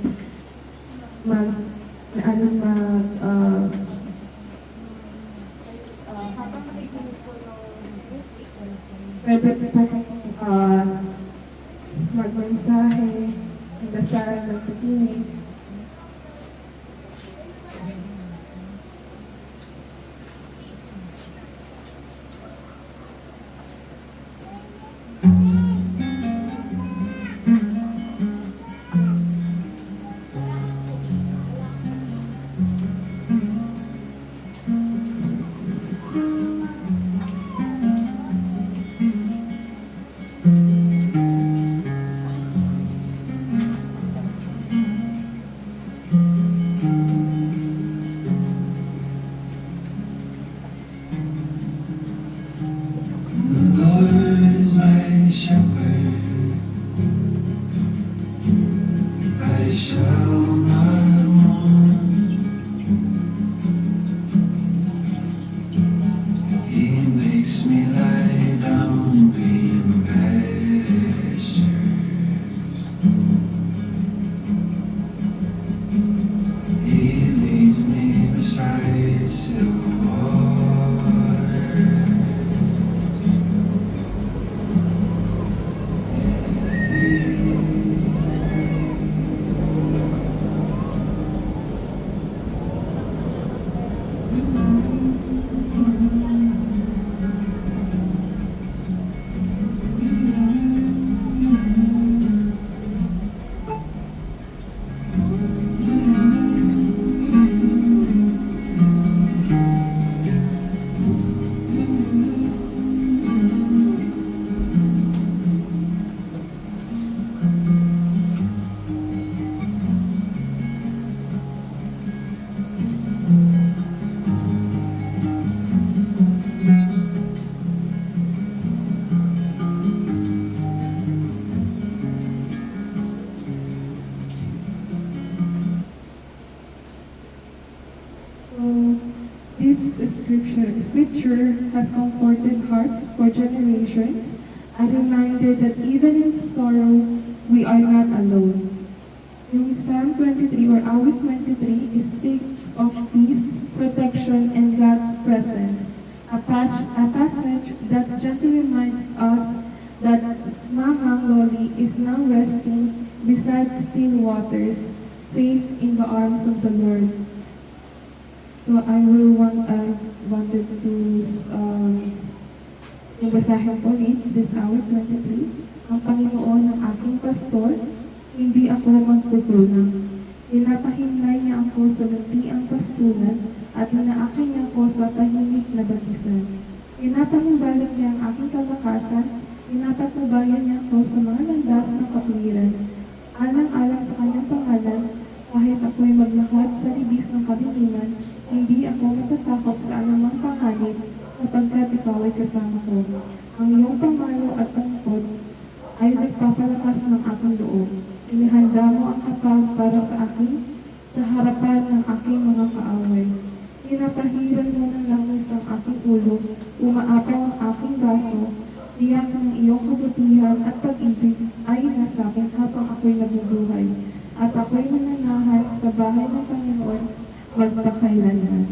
pwede po magmensahe, magdasal ng pakinig. Scripture has comforted hearts for generations, a reminder that even in sorrow, we are not alone. Yung Psalm 23 or Awit 23 speaks of peace, protection, and God's presence. A passage that gently reminds us that Mamang Loli is now resting beside still waters, safe in the arms of the Lord. So I wanted to basahin po this Awit 23. Ang Panginoon ng aking pastor, hindi ako magkukulang. Pinapahinlay niya ako sa luntiang pastulan at inaakin niya ako sa tahimik na batisan. Pinapahimbalik niya ang aking kalakasan, pinapatnubayan niya ako sa mga landas ng katwiran. Alang-alang sa kanyang pangalan, kahit ako'y maglakad sa libis ng kadiliman, hindi ako matatakot sa anumang panganib, sapagkat ikaw ay kasama ko. Ang iyong pamayo at tungkod ay nagpapalakas ng aking loob. Inihanda mo ang kapal para sa akin sa harapan ng aking mga kaaway. Pinapahiran mo ng langis ang aking ulo, umaapaw ang aking baso, tiyak ng iyong kabutihan at pag-ibig ay nasa akin habang ako'y nabubuhay, at ako'y mananahan sa bahay ng Panginoon magpakailanman.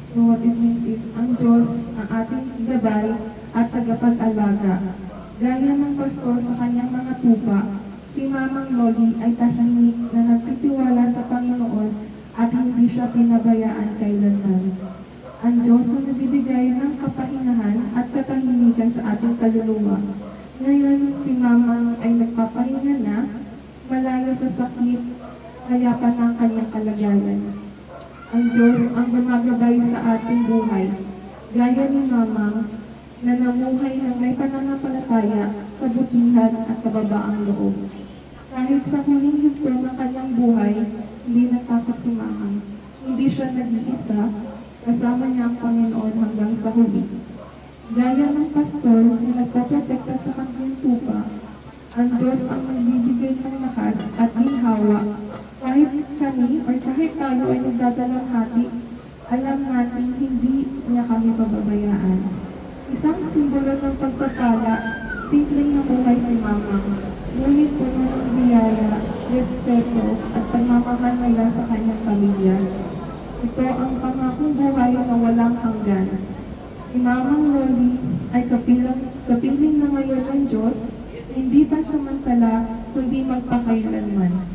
So what it means is, ang Diyos ang ating gabay at tagapag-alaga. Gaya ng pastor sa kanyang mga tupa, si Mamang Loli ay tahimik na nagtitiwala sa Panginoon at hindi siya pinabayaan kailanman. Ang Diyos ang nagbibigay ng kapahingahan at katahimikan sa ating kaluluwa. Ngayon, si Mamang ay nagpapahinga na, malayo sa sakit, kaya pa ng kanyang kalagayan. Ang Diyos ang gumagabay sa ating buhay. Gaya ni Mamang, na namuhay ng may pananampalataya, kabutihan at kababaang loob. Kahit sa huling yugto ng kanyang buhay, hindi natakot si Mamang. Hindi siya nag-iisa, kasama niya ang Panginoon hanggang sa huli. Gaya ng pastor na nagpaprotekta sa kanyang tupa, ang Diyos ang nagbibigay ng lakas at ginhawa. Kahit kami o kahit tayo ay nagdadalang hati, alam natin hindi niya kami pababayaan. Isang simbolo ng pagpapala, simpleng nabuhay si Mamang, ngunit puno ng biyaya, respeto at pagmamahal nila sa kanyang pamilya. Ito ang pangakong buhay na walang hanggan. Si Mamang Loli ay kapiling na ngayon ng Diyos, hindi pansamantala, kundi magpakailanman.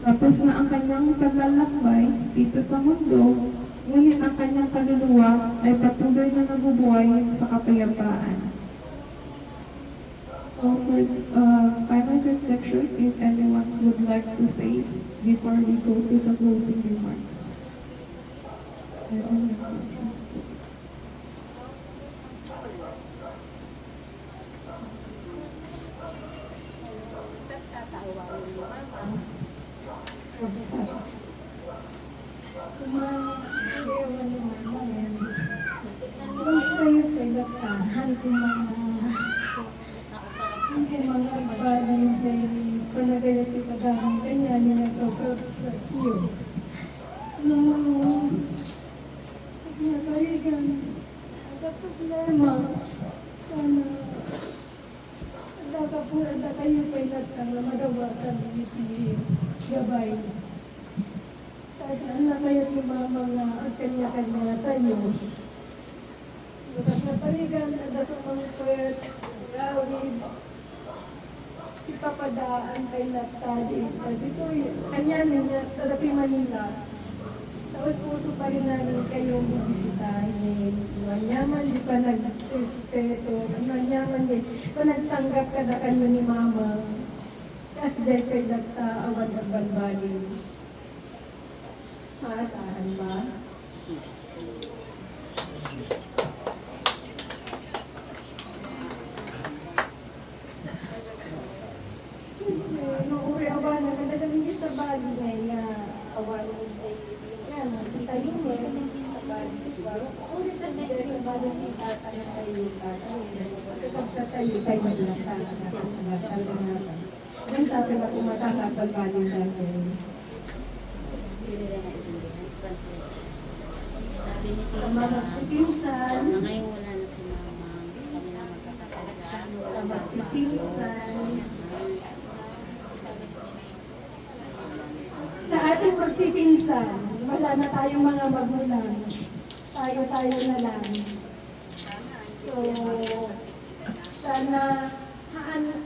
Tapos na ang kanyang paglalakbay dito sa mundo, ngunit ang kanyang kaluluwa ay patuloy na nabubuhay sa kapayapaan. So for final reflections, if anyone would like to say before we go to the closing remarks. Gusto yung tagatahan kung mga bagay dyan, panagayat yung pagahang ganyan, yung nagpapap sa iyo. Kasi nakarigan, ada problema, sana ada kayo pinagtang na magawakan ng gabay. Kahit na kayo ni Mama nga at kanya-kanya tayo. Bukas na parigan, ada sa mga puwet, gawin, si Papadaan kay Natali. Dito, kanya niya, tadapi Manila. Tapos puso pa rin namin kayong bibisitahin. Manyaman, di pa nag-respeto. Manyaman, di pa nagtanggap ka na kanyo ni Mama. Kasi dahil kay Dagta, awad ng balbalin. Maasahan ba? Nung awan na, nadadaling sa bali na awan mo sa yan, tayo mo sa bali. Ulit na sila sa bali kita, ano tayo ka, kapag sa tayo, tayo maglataan na. Yan sabi na kumatanga sa bali natin. Sabi ni Tita, sa mga pinsan, ngayon wala na si Mama, sa kami na magkakasama. sa magpipinsan, sa ating magpipinsan, wala na tayong mga magulang. Tayo-tayo na lang. So, sana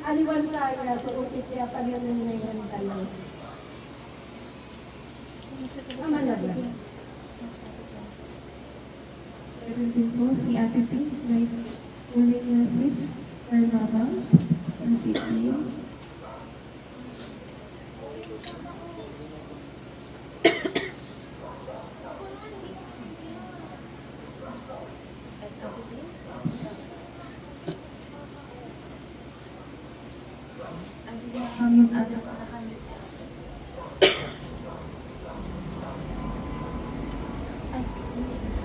aliwan saya so upit ya Panginoon ngayon tayo. Tama na ba? Meron din po si Ate P. May huling message for Mama. Ate P.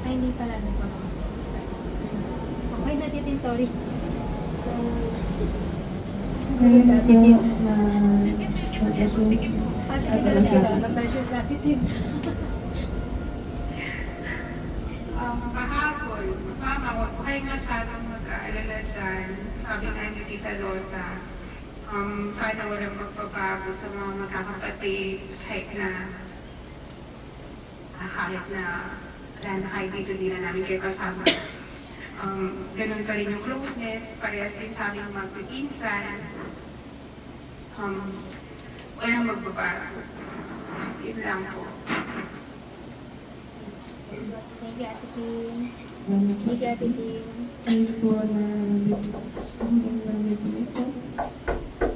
Ay, hindi pala. Okay, natitin, sorry. So, Ngayon sa po titin. na Sige daw. Na-pressure sa titin. Kahapon, Mama, huwag po kayo masyadong mag-aalala dyan. Sabi nga ni Tita Lota, sana walang magbabago sa mga magkakapatid kahit na wala na kahit dito di na namin kayo kasama. Ganun pa rin yung closeness, parehas din sa aming magpipinsan. Walang magbabago. Yun lang po. Thank you, Ate Kim. Thank you, Ate Kim. Thank po na namin po.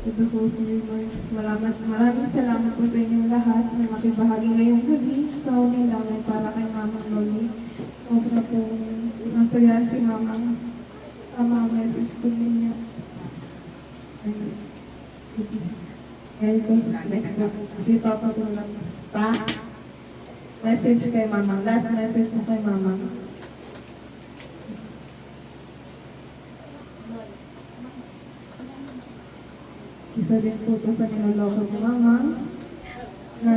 Ito po si Remarks. Maraming salamat po sa inyong lahat na makibahagi ngayong gabi sa huling lamay para kay Mama Loli. Sobra po masaya si Mama sa mga message po niya. Ngayon po, next na si Papa po lang. Pa? Message kay Mama. Last message po kay Mama. Isa din po ito sa niloloko ni Mama na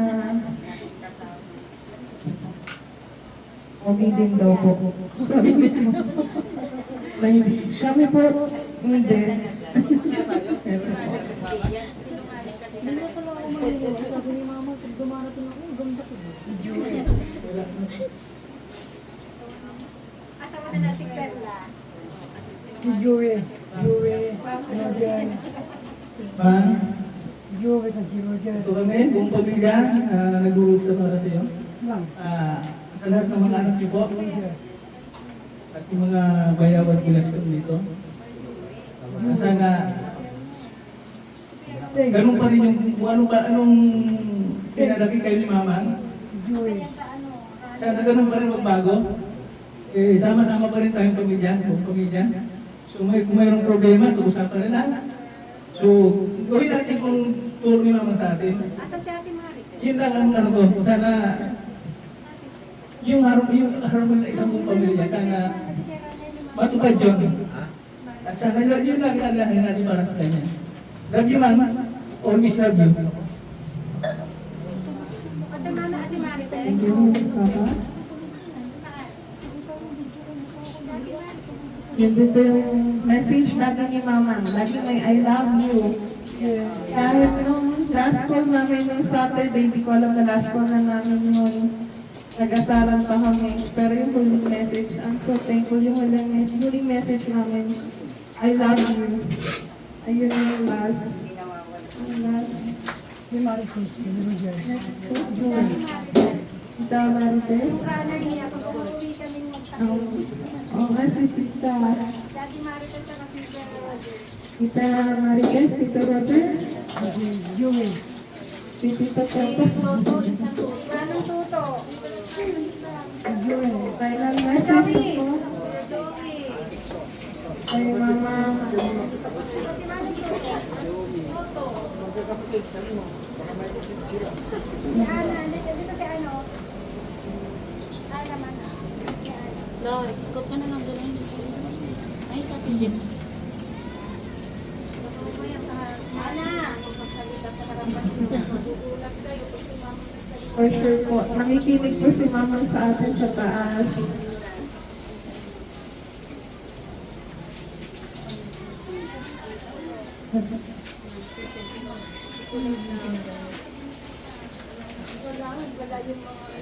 okay din daw po. Sabi niya. Kami po, hindi. Hindi na pala ako maniliwa. Sabi ni Mama, pag dumarating ako, ang ganda ko. Asawa na si Perla. Jure. Ano dyan? Jure na si Roger. Ito kami, buong pamilya, nag-uulog sa para sa iyo. Sa lahat ng mga anak niyo po, at yung mga bayawat bilas ko dito. Sana, ganun pa rin yung, anong pinalaki kayo ni Mama. Sana ganun pa rin magbago. Sama-sama pa rin tayong pamilya, buong pamilya. So kung mayroong problema, tuusapan rin natin. So, gawin natin kung turo ni Mama sa atin. Asa si Ate Mari? Yun lang ang ano ko, sana yung harmony na isang buong pamilya, sana matupad yun. At sana yun lang ialahin natin para sa kanya. Love you, Mama. Always love you. Ate Mama, si Marites. Thank you, Papa. Yun din po yung message lagi ni Mama. Lagi may I love you. Kahit nung last call namin yung Saturday, di ko alam na last call na namin yung nag-asaran pa kami. Pero yung huling message, I'm so thankful yung huling message namin. I love you. Ayun yung last. Si Marites, si Roger. Tita Marites. Runner niya, pag umuwi kaming Okay, si Tita. Dati Marites siya kasi Tita Roger. Tita Marites, Tita Roger. Jure. Si Tita Toto. Anong tuto? Jure. Final message ako. Kay Mama. Dito si ano? Naman. No, ikot ka na lang doon. Ay, sa ating James. For sure po. Nakikinig po si Mama sa atin sa taas. Wala yung mga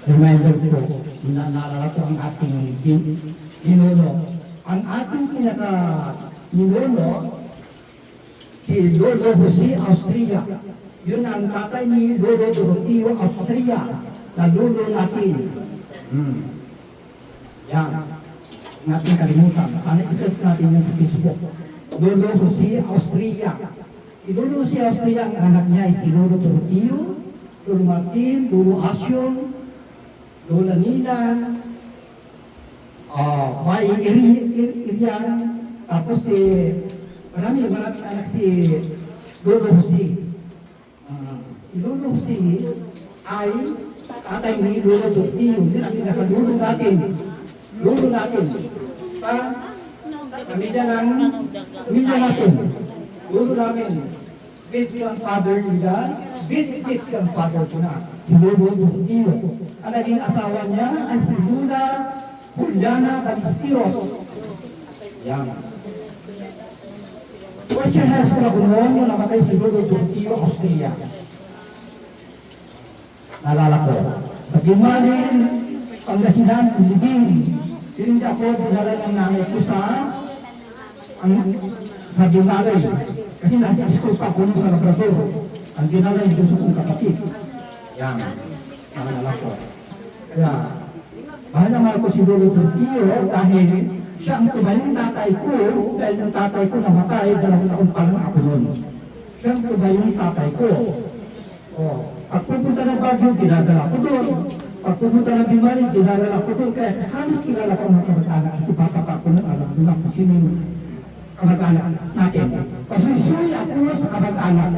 Reminder po, naalala ko ang ating ninuno. Ang ating pinaka-ninuno, si Lolo Jose Austria. Yun ang tatay ni Lolo Doroteo Austria, na lolo natin. Yan. Natin kalimutan. Sana isearch natin yan sa Facebook. Lolo Jose Austria. Si Lolo Jose Austria, ang anak niya ay si Lolo Doroteo, Lolo Martin, Lolo Asyon, Lola Nina, May Irian, tapos marami anak si Lolo Jose. Si Lolo Jose ay tatay ni Lolo Doroteo. Yun ang pinakalulo natin. Lulo natin sa pamilya natin. Lulo namin. Great-grandfather nila, great-great-grandfather ko na, si Lolo Doroteo. Ang naging asawa niya ay si Lula Juliana Balistiros. Yan. Question has ko na kung nung namatay si Lolo Doroteo Austria. Nalala ko. Sa Gimanin, Pangasinan, Libing, hindi ako dinala ng nanay ko sa Gimalay. Kasi nasa school pa ako sa Labrador. Ang dinala yung gusto kong kapatid. Yan. Nalala ko. Kaya, mahal na mahal ko si Lolo Doroteo dahil siya ang tubayong tatay ko dahil ang tatay ko namatay 2 taon pa lang ako noon. Siya ang tubayong tatay ko. Pag pupunta ng Baguio, dinadala ko doon. Pag pupunta ng Bimaris, dinadala ko doon. Kaya halos kilala ko mga kamag-anak kasi bata pa ako nang alam doon ako sino yung kamag-anak natin. Pasuy-suy ako sa kamag-anak.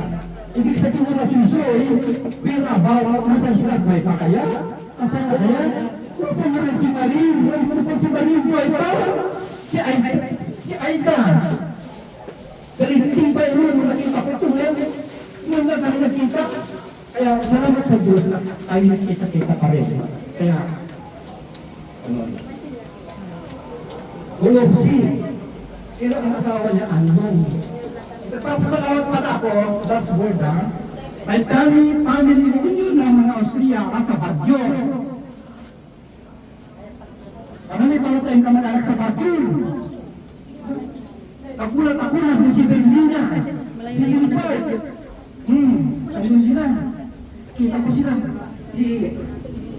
Ibig sabihin mo na suy-suy, where about, nasan sila buhay pa kaya? Nasan na kaya? Nasan na rin si Marin? Ano pa si Marin buhay pa? Si Aida. Daliting pa yun, nakita ko ito ngayon. Nung na kami nakita. Kaya salamat sa Diyos na tayo nakita-kita pa rin. Kaya, Lolo Jose, sino ang asawa niya? Anong? Nagpapasalamat pala ako, last word ha. May family reunion ng mga Austria sa Baguio. Marami pala tayong kamag-anak sa Baguio. Nagulat ako na kung si Berlina. Si Hilbert. Ayun sila. Kita ko sila. Si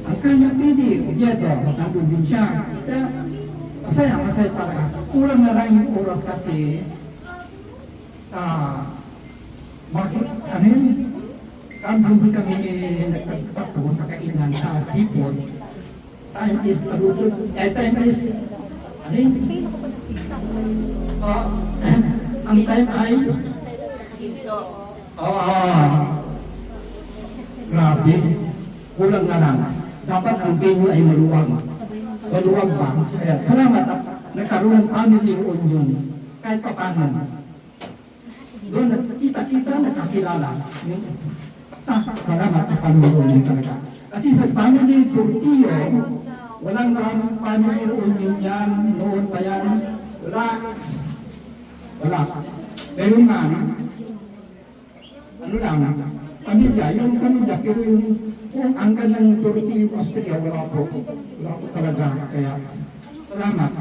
ang kanyang pidi, Oviedo, nandun din siya. Kaya masaya talaga. Kulang na lang yung oras kasi sa ano yun? Hindi kami nagtagpato sa kainan sa seafood. Time is ano yun? Ang time ay grabe. Kulang na lang. Dapat ang venue ay maluwag. Maluwag ba? Kaya salamat at nagkaroon ng family reunion. Kahit pa paano. Doon nagkita-kita, nagkakilala. Salamat sa family talaga. Kasi sa family Doroteo, walang family reunion yan. Noon pa yan. Wala. Pero nga, ano lang, pamilya, yung pamilya, pero yung angkan ng Doroteo Austria, wala po talaga. Kaya, salamat.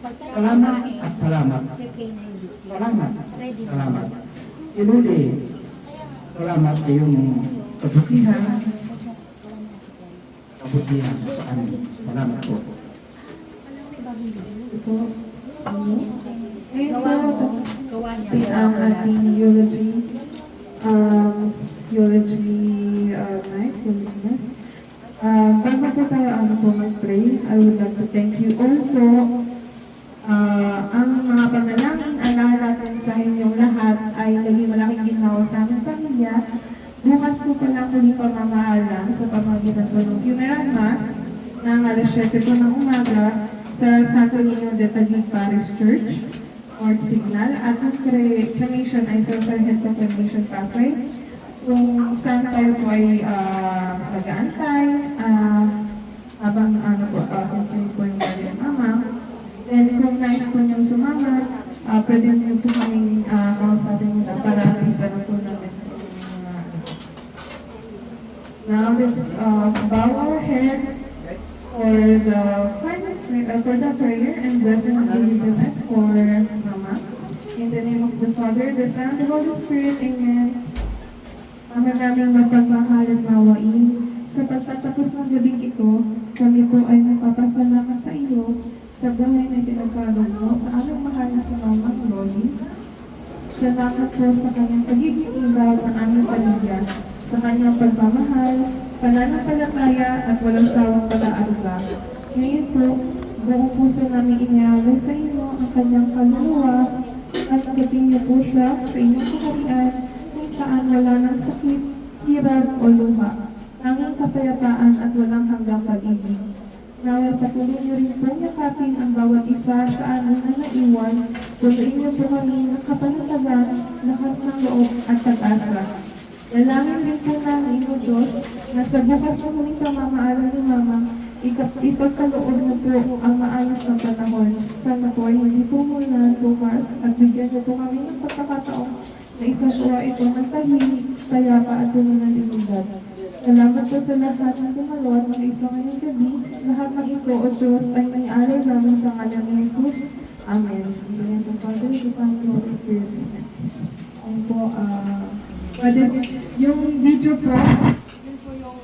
Salamat at salamat. Salamat. Inuli, salamat sa iyong kabutihan. Sa amin. Salamat po. Ito ang ating eulogy night, eulogy mass. Bago po tayo mag-pray, I would like to thank you all po. Ang mga panalangin, natin sa inyong lahat ay naging malaking ginhawa sa aming pamilya. Bukas po pala muli pamamahalang sa pamamagitan po ng funeral mass ng alas 7 po ng umaga sa Santo Niño de Taguig Parish Church, North Signal, at ang cremation ay sa Sargento Cremation Pasay, kung saan tayo po ay mag-aantay habang okay po yung bali ng mama. Then kung nais po niyong sumama, pwede niyo po kaming kausapin muna para at least po namin. Now let's bow our head for the prayer and blessing of the Jeanette for Mama. In the name of the Father, the Son, and the Holy Spirit, Amen. Ama naming mapagmahal at mawain, sa pagtatapos ng gabing ito, kami po ay nagpapasalamat sa iyo sa buhay na tinagkalog mo sa aming mahal na si Mamang Loli. Salamat po sa kanyang pagiging ilaw ng aming pamilya, sa kanyang pagmamahal, pananampalataya at walang sawang pag-aaruga. Ngayon po, buong puso namin inialay sa inyo ang kanyang kaluluwa at agatin niyo po siya sa inyong kaharian kung saan wala ng sakit, hirap o luha, tanging kapayapaan at walang hanggang pag-ibig. Naway patuloy niyo rin po yakapin ang bawat isa sa amin na naiwan, tuloy niyo po kami ng kapanatagan, lakas ng loob at pag-asa. Dalangin din po namin, O Diyos, na sa bukas na muling pamamaalam ni Mama, ipagkaloob mo po ang maayos na panahon. Sana po ay hindi po muna bukas at bigyan niyo po kami ng pagkakataon na isang tuwa ito ng tahimik, payapa at puno ng dignidad. Salamat po sa lahat ng dumalo at mga isa ngayong gabi. Lahat ng ito, O Diyos, ay may aral namin sa ngalan ni Jesus. Amen. Amen po, Father, the Son, and the Holy Spirit. Ayun po, pwede, yung video po, yun po yung,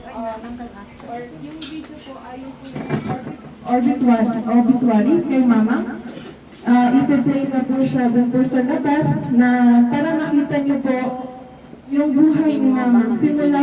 or yung video po ay yung obituary kay Mama. Ipe-play na po siya doon po sa labas na para makita niyo po yung buhay ni Mama. Simula